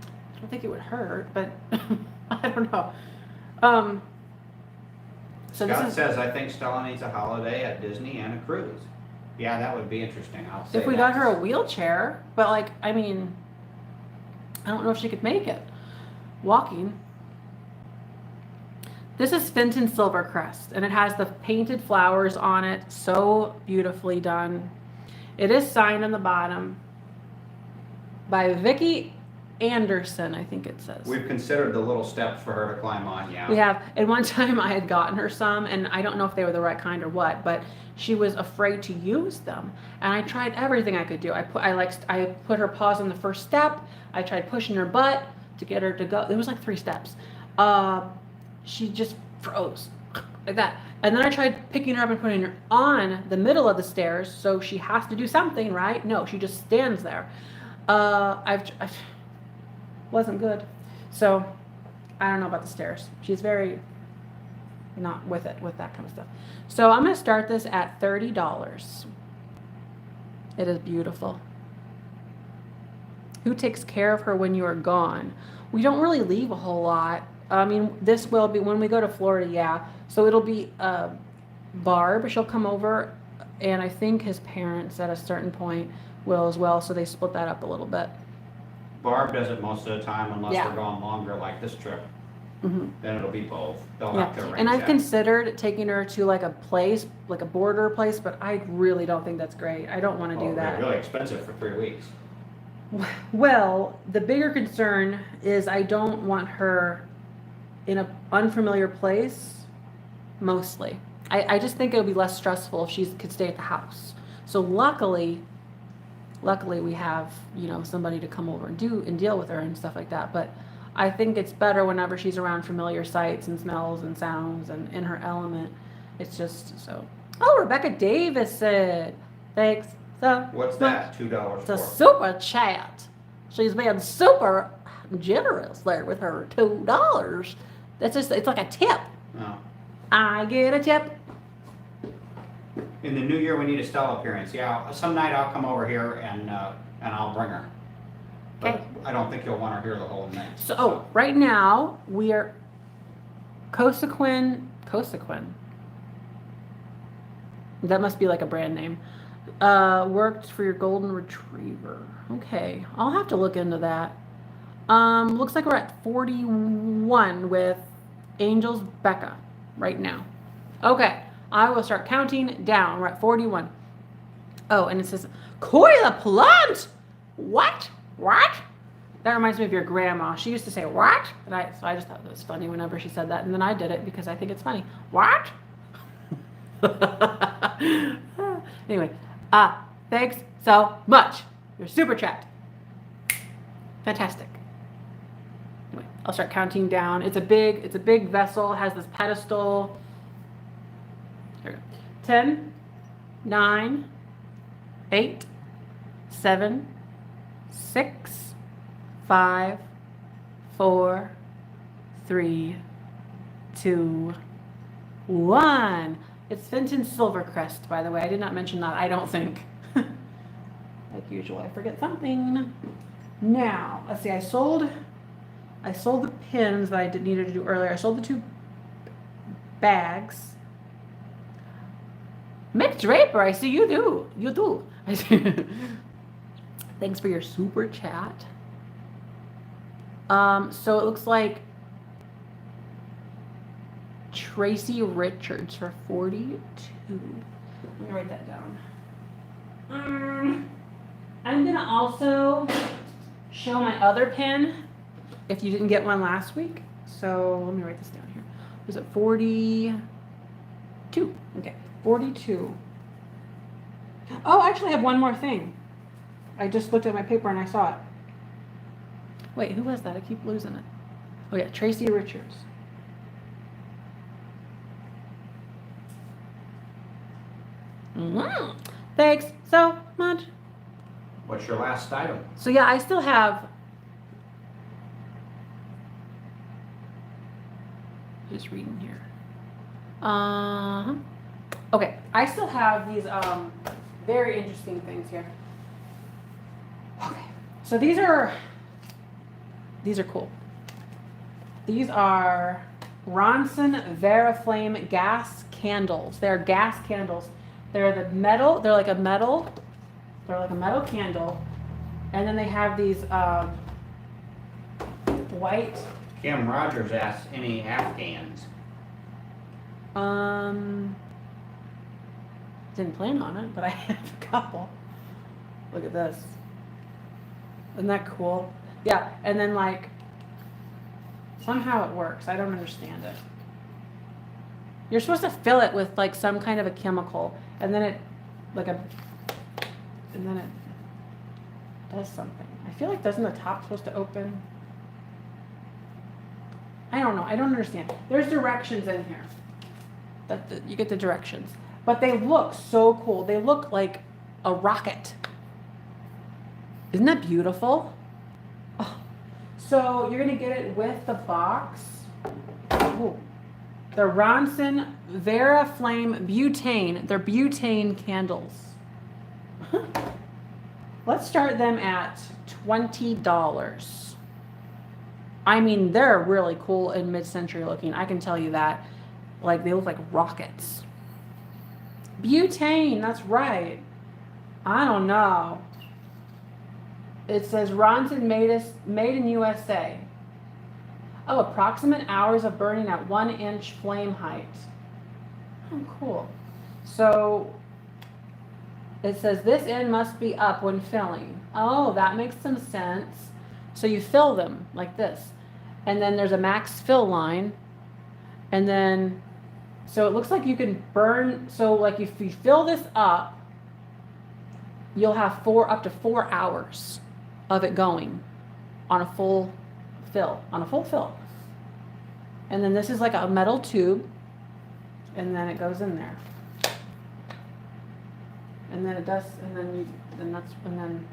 I don't think it would hurt, but I don't know. So Scott this is, says, I think Stella needs a holiday at Disney and a cruise. Yeah, that would be interesting. I'll say if we got her a wheelchair, but like, I mean, I don't know if she could make it walking. This is Fenton Silvercrest, and it has the painted flowers on it. So beautifully done. It is signed on the bottom by Vicky Anderson, I think it says. We've considered the little steps for her to climb on, yeah. We have. And one time I had gotten her some, and I don't know if they were the right kind or what, but she was afraid to use them. And I tried everything I could do. I put her paws on the first step. I tried pushing her butt to get her to go. It was like 3 steps. She just froze like that. And then I tried picking her up and putting her on the middle of the stairs, so she has to do something, right? No, she just stands there. I've wasn't good. So I don't know about the stairs. She's very not with it, with that kind of stuff. So I'm going to start this at $30. It is beautiful. Who takes care of her when you are gone? We don't really leave a whole lot. I mean, this will be when we go to Florida, yeah. So it'll be Barb. She'll come over, and I think his parents at a certain point will as well. So they split that up a little bit. Barb does it most of the time unless Yeah. we're going longer like this trip. Mm-hmm. Then it'll be both. They'll Yeah, have to arrange and I've that. considered taking her to like a place, like a border place, but I really don't think that's great. I don't want to do Oh, they're that. really expensive for 3 weeks. Well, the bigger concern is I don't want her in an unfamiliar place, mostly. I just think it would be less stressful if she could stay at the house. So luckily we have, somebody to come over and deal with her and stuff like that. But I think it's better whenever she's around familiar sights and smells and sounds and in her element. It's just so. Oh, Rebecca Davis said, thanks so What's much. that? $2 It's a for? super chat. She's being super generous there with her $2. It's like a tip. No. I get a tip. In the new year, we need a Stella appearance. Yeah, some night I'll come over here and I'll bring her. But Okay. I don't think you'll want her here the whole night. So, right now we are Cosequin. That must be like a brand name. Worked for your golden retriever. Okay, I'll have to look into that. Looks like we're at 41 with Angel's Becca right now. Okay, I will start counting down. We're at 41. Oh, and it says, Coy the plant! What? That reminds me of your grandma. She used to say, what? And so I just thought it was funny whenever she said that. And then I did it because I think it's funny. What? Anyway, thanks so much. You're super chat. Fantastic. Anyway, I'll start counting down. It's a big vessel, has this pedestal. Here we go. 10, 9, 8, 7, 6, 5, 4, 3, 2, 1. It's Fenton Silvercrest, by the way. I did not mention that, I don't think. Like usual, I forget something. Now, let's see, I sold the pins that I needed to do earlier. I sold the 2 bags. Mick Draper, I see you do. You do. I see. Thanks for your super chat. So it looks like Tracy Richards for 42. Let me write that down. I'm gonna also show my other pin if you didn't get one last week. So let me write this down here. Was it 42? Okay, 42. Oh, actually I have one more thing. I just looked at my paper and I saw it. Wait, who was that? I keep losing it. Oh yeah, Tracy Richards. Thanks so much. What's your last item? So yeah, I still have. Just reading here. Okay, I still have these very interesting things here. Okay, so these are cool. These are Ronson Vera Flame gas candles. They're gas candles. They're metal candle, and then they have these white. Kim Rogers asks, any Afghans? Didn't plan on it, but I have a couple. Look at this. Isn't that cool? Yeah, and then like somehow it works. I don't understand it. You're supposed to fill it with like some kind of a chemical, and then it and then it does something. I feel like doesn't the top supposed to open? I don't know. I don't understand. There's directions in here. You get the directions, but they look so cool. They look like a rocket. Isn't that beautiful? Oh. So you're gonna get it with the box. Ooh. The Ronson Vera Flame Butane. They're butane candles. Let's start them at $20. I mean, they're really cool and mid-century looking. I can tell you that. Like, they look like rockets. Butane, that's right. I don't know. It says Ronson made in USA. Oh, approximate hours of burning at 1-inch flame height. Oh, cool. So it says this end must be up when filling. Oh, that makes some sense. So you fill them like this. And then there's a max fill line. And then, so it looks like you can burn, so like if you fill this up, you'll have up to 4 hours of it going on a full fill. And then this is like a metal tube, and then it goes in there. And then it does, and then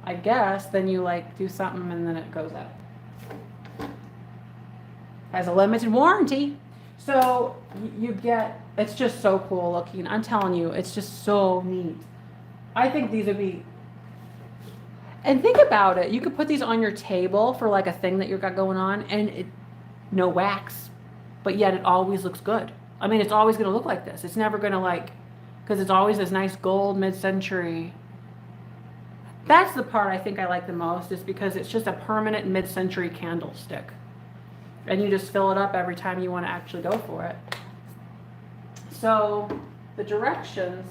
I guess then you like do something and then it goes out. Has a limited warranty. So you get, it's just so cool looking. I'm telling you, it's just so neat. I think these would be, and think about it. You could put these on your table for like a thing that you've got going on, and no wax, but yet it always looks good. I mean, it's always going to look like this. It's never going to like, because it's always this nice gold mid-century. That's the part I think I like the most, is because it's just a permanent mid-century candlestick. And you just fill it up every time you want to actually go for it. So the directions,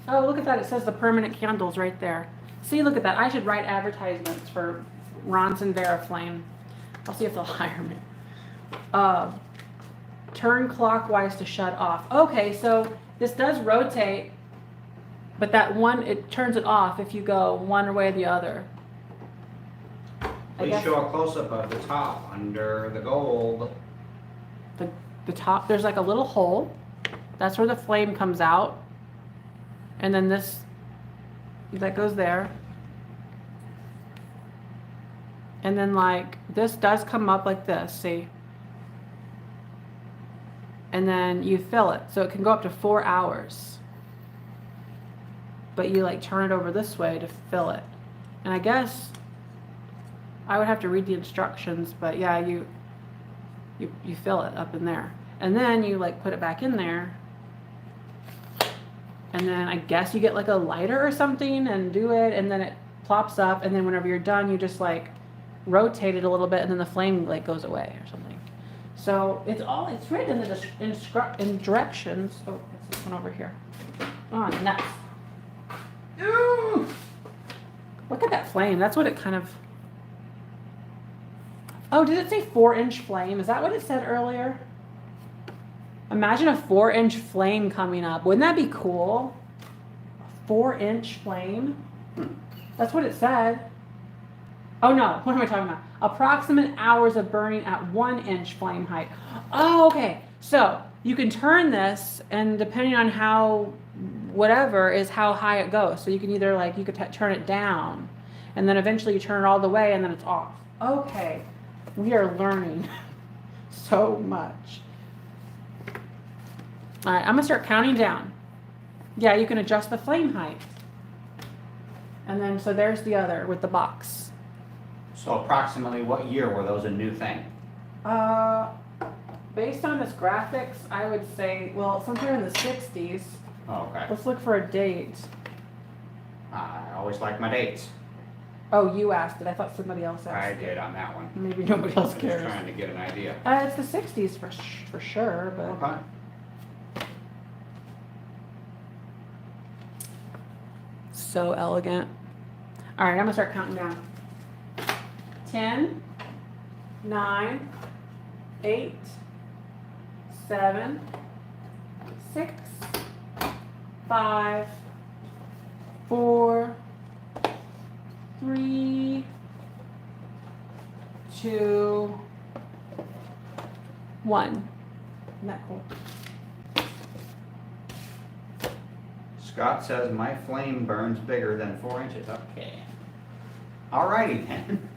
oh, look at that. It says the permanent candles right there. See, look at that. I should write advertisements for Ronson Vera Flame. I'll see if they'll hire me. Turn clockwise to shut off. Okay, so this does rotate, but that one, it turns it off if you go one way or the other. Please show a close-up of the top under the gold. The top, there's like a little hole. That's where the flame comes out. And then this, that goes there. And then like, this does come up like this, see? And then you fill it. So it can go up to 4 hours. But you like turn it over this way to fill it. And I guess I would have to read the instructions, but yeah, you fill it up in there. And then you like put it back in there. And then I guess you get like a lighter or something and do it, and then it plops up, and then whenever you're done, you just like rotate it a little bit, and then the flame like goes away or something. So it's written in directions. Oh, that's this one over here. Oh, nuts. Ooh. Look at that flame. That's what it kind of. Oh, did it say 4-inch flame? Is that what it said earlier? Imagine a 4-inch flame coming up. Wouldn't that be cool? A 4-inch flame? That's what it said. Oh no, what am I talking about? Approximate hours of burning at 1-inch flame height. Oh, okay. So you can turn this, and depending on how, whatever is how high it goes. So you can either like, you could turn it down, and then eventually you turn it all the way, and then it's off. Okay. We are learning so much. All right, I'm gonna start counting down. Yeah, you can adjust the flame height. And then, so there's the other with the box. So approximately what year were those a new thing? Based on this graphics, I would say, well, sometime in the 60s. Oh, okay. Let's look for a date. I always like my dates. Oh, you asked it. I thought somebody else asked. I did on that one. Maybe nobody else I'm cares. just trying to get an idea. It's the 60s for sure, but. Okay. So elegant. All right, I'm gonna start counting down. 10, 9, 8, 7, 6, 5, 4, 3, 2, 1. Isn't that cool? Scott says my flame burns bigger than 4 inches. Okay. Alrighty then.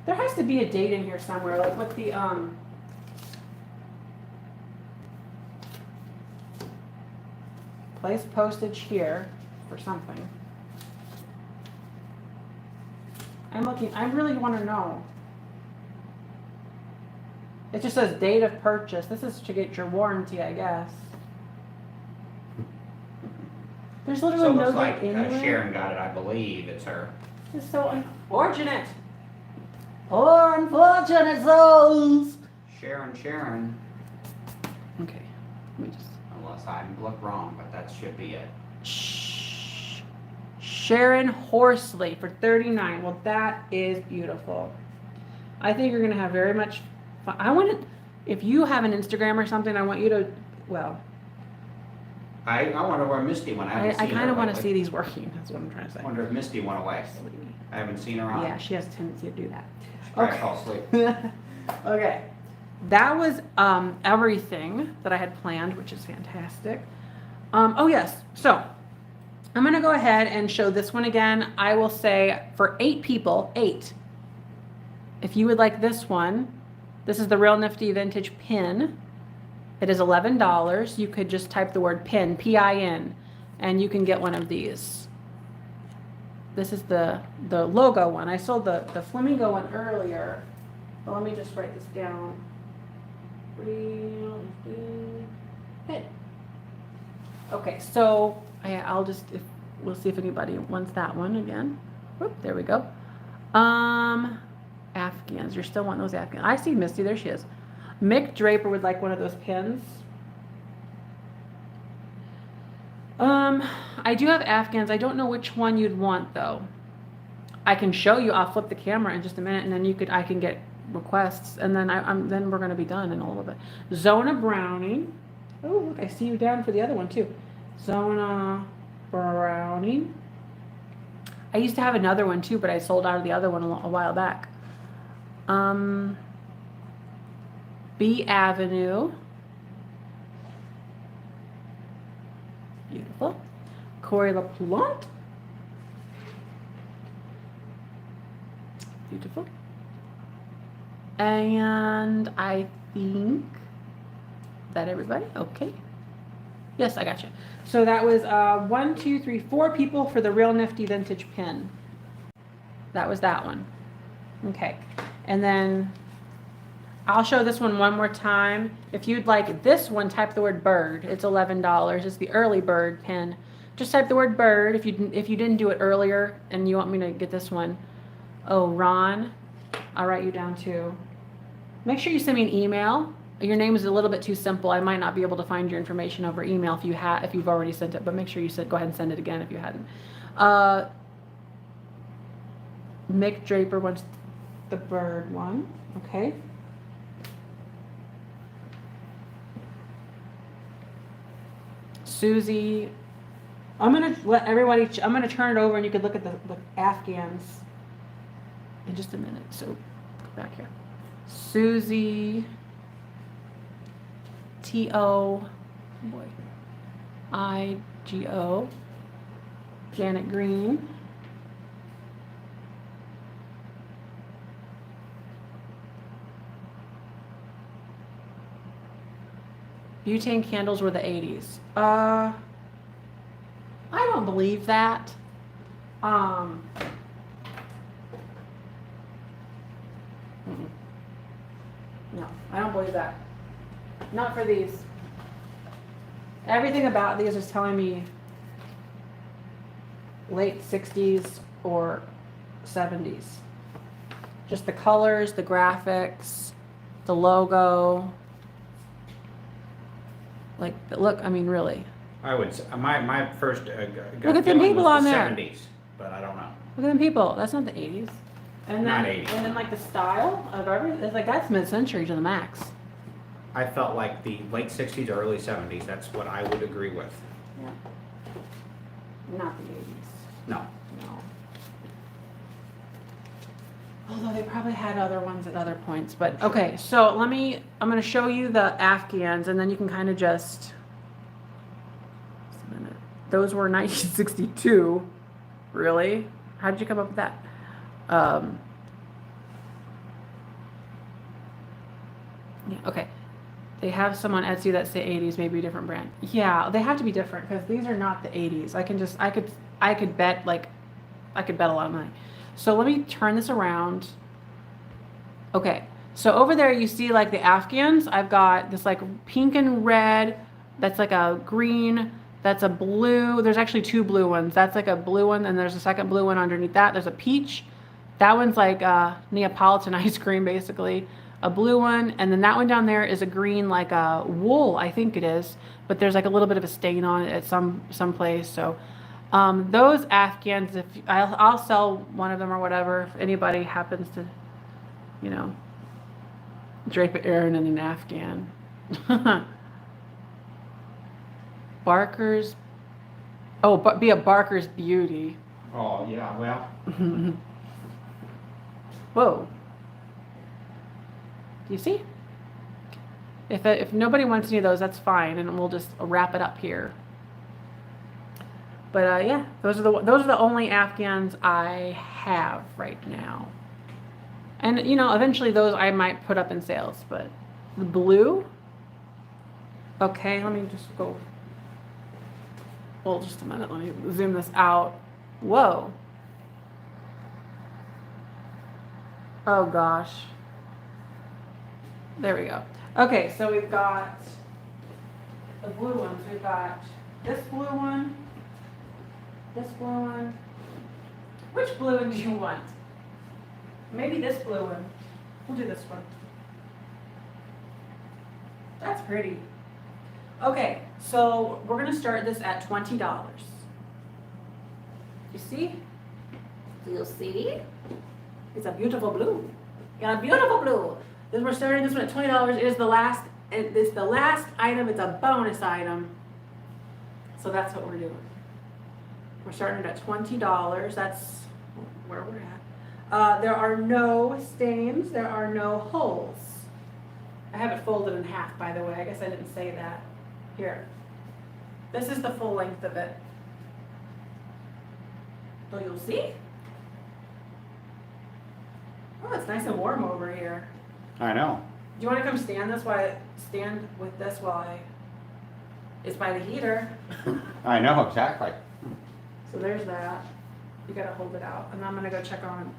There has to be a date in here somewhere, like with the place postage here for something. I'm looking. I really want to know. It just says date of purchase. This is to get your warranty, I guess. There's So literally it no looks date like anywhere. Sharon got it, I believe. It's her. It's so unfortunate. Poor unfortunate souls. Sharon. Okay, let me just. Unless I look wrong, but that should be it. Sharon Horsley for $39. Well, that is beautiful. I think you're gonna have very much fun. I want to. If you have an Instagram or something, I want you to. Well, I wonder where Misty went. I haven't I seen her kind of want to lately. see these working. That's what I'm trying to say. I wonder if Misty went away. I haven't seen her on. Yeah, she has a tendency to do that. She probably fell asleep. Okay, that was everything that I had planned, which is fantastic. Oh yes, so I'm gonna go ahead and show this one again. I will say for 8 people, 8. If you would like this one, this is the Real Nifty Vintage Pin. It is $11. You could just type the word pin, P-I-N, and you can get one of these. This is the logo one. I sold the Flamingo one earlier. But let me just write this down. Real Nifty Pin. Okay, so I'll just, we'll see if anybody wants that one again. Whoop, there we go. Afghans, you're still wanting those Afghans. I see Misty, there she is. Mick Draper would like one of those pins. I do have Afghans. I don't know which one you'd want though. I can show you. I'll flip the camera in just a minute, and then I can get requests, and then then we're gonna be done in a little bit. Zona Browning. Oh, look, I see you down for the other one too. Zona Browning. I used to have another one too, but I sold out of the other one a while back. B Avenue. Beautiful. Corey LaPlante. Beautiful. And I think that everybody, okay. Yes, I got you. So that was 1, 2, 3, 4 people for the Real Nifty Vintage Pin. That was that one. Okay. And then I'll show this one more time. If you'd like this one, type the word bird. It's $11. It's the early bird pin. Just type the word bird if you didn't do it earlier and you want me to get this one. Oh, Ron, I'll write you down too. Make sure you send me an email. Your name is a little bit too simple. I might not be able to find your information over email if you've already sent it, but make sure you go ahead and send it again if you hadn't. Mick Draper wants the bird one. Okay. Susie, I'm gonna let everybody. I'm gonna turn it over, and you can look at the Afghans in just a minute. So back here, Susie. T-O, boy, I-G-O, Janet Green. Butane candles were the 80s. I don't believe that. No, I don't believe that. Not for these. Everything about these is telling me late 60s or 70s. Just the colors, the graphics, the logo. Like, look, I mean, really. I would say, my first Look at them people on there. 70s, but I don't know. Look at them people. That's not the 80s. And Not then, 80. and then like the style of everything, it's like that's mid-century to the max. I felt like the late 60s or early 70s, that's what I would agree with. Yeah. Not the 80s. No. No. Although they probably had other ones at other points. But okay, so I'm going to show you the Afghans and then you can kind of just, those were 1962. Really? How did you come up with that? Yeah, okay. They have some on Etsy that say 80s, maybe a different brand. Yeah, they have to be different because these are not the 80s. I could bet a lot of money. So let me turn this around. Okay, so over there you see like the Afghans. I've got this like pink and red. That's like a green. That's a blue. There's actually two blue ones. That's like a blue one, and there's a second blue one underneath that. There's a peach. That one's like Neapolitan ice cream, basically. A blue one, and then that one down there is a green, like a wool, I think it is, but there's like a little bit of a stain on it at some place. So those Afghans, if I'll sell one of them or whatever, if anybody happens to, you know, drape an Aaron in an Afghan. Barker's, oh, but be a Barker's beauty. Oh, yeah, well. Whoa. Do you see? If nobody wants any of those, that's fine, and we'll just wrap it up here. But yeah, those are the only Afghans I have right now. And you know, eventually those I might put up in sales. But the blue. Okay, let me just go. Well, just a minute. Let me zoom this out. Whoa. Oh gosh. There we go. Okay, so we've got the blue ones. We've got this blue one, this blue one. Which blue one do you want? Maybe this blue one. We'll do this one. That's pretty. Okay, so we're going to start this at $20. You see? Do you see? It's a beautiful blue. Got a beautiful blue. Then we're starting this one at $20. It is the last. It's the last item. It's a bonus item. So that's what we're doing. We're starting it at $20. That's where we're at. There are no stains. There are no holes. I have it folded in half, by the way. I guess I didn't say that. Here. This is the full length of it. So you'll see. Oh, it's nice and warm over here. I know. Do you want to come stand with this while it's by the heater? I know, exactly. So there's that. You gotta hold it out. And I'm gonna go check on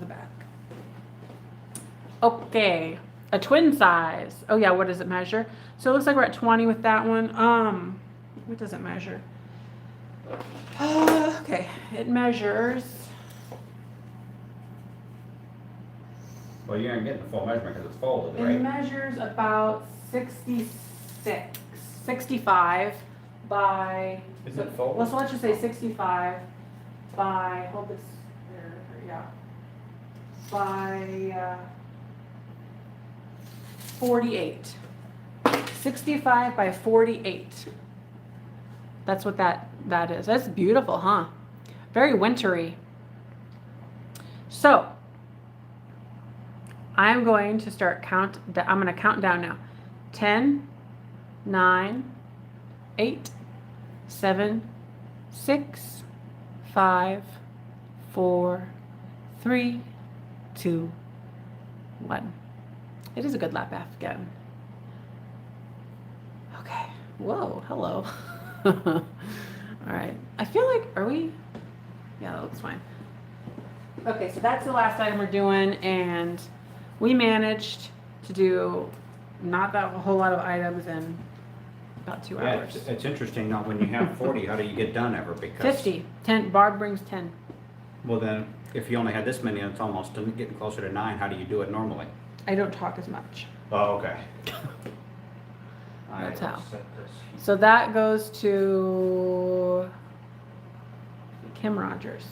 the back. Okay. A twin size. Oh yeah, what does it measure? So it looks like we're at 20 with that one. What does it measure? Okay. It measures. Well, you're going to get the full measurement because it's folded, It right? measures about 65 by. Is it folded? Well, so let's just say 65 by. Hold this there. Yeah. By 48. 65 by 48. That's what that is. That's beautiful, huh? Very wintry. So. I'm going to I'm going to count down now. 10, 9, 8, 7, 6, 5, 4, 3, 2, 1. It is a good lap Afghan. Okay. Whoa, hello. All right. I feel like, are we? Yeah, that looks fine. Okay, so that's the last item we're doing, and we managed to do not that whole lot of items in about 2 hours. It's interesting now when you have 40, how do you get done ever? Because 50. 10. Barb brings 10. Well then, if you only had this many, it's almost getting closer to 9. How do you do it normally? I don't talk as much. Oh, okay. That's how. So that goes to Kim Rogers.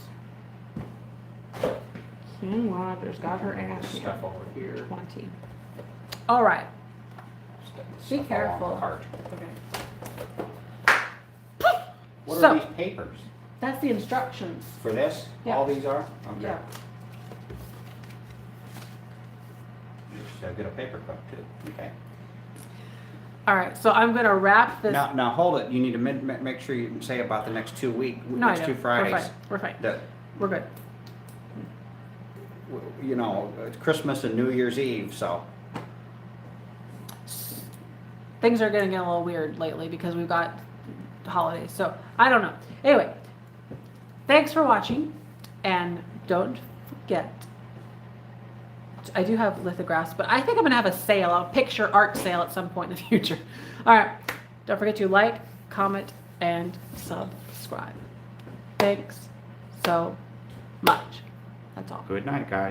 King Roger's got her ass here. Stuff over here. 20. All right. Stuff Be along careful. the cart. Okay. What So- are these papers? That's the instructions. For this? Yeah. All these are? Okay. Yeah. Just get a paper cup too. Okay. All right. So I'm gonna wrap this. Now hold it. You need to make sure you say about the next 2 weeks, No, I next don't. 2 Fridays. We're fine. We're fine. That, We're good. you know, it's Christmas and New Year's Eve, so. Things are getting a little weird lately because we've got the holidays. So I don't know. Anyway, thanks for watching, and don't forget. I do have lithographs, but I think I'm gonna have a sale, a picture art sale at some point in the future. All right, don't forget to like, comment, and subscribe. Thanks so much. That's all. Good night, guys.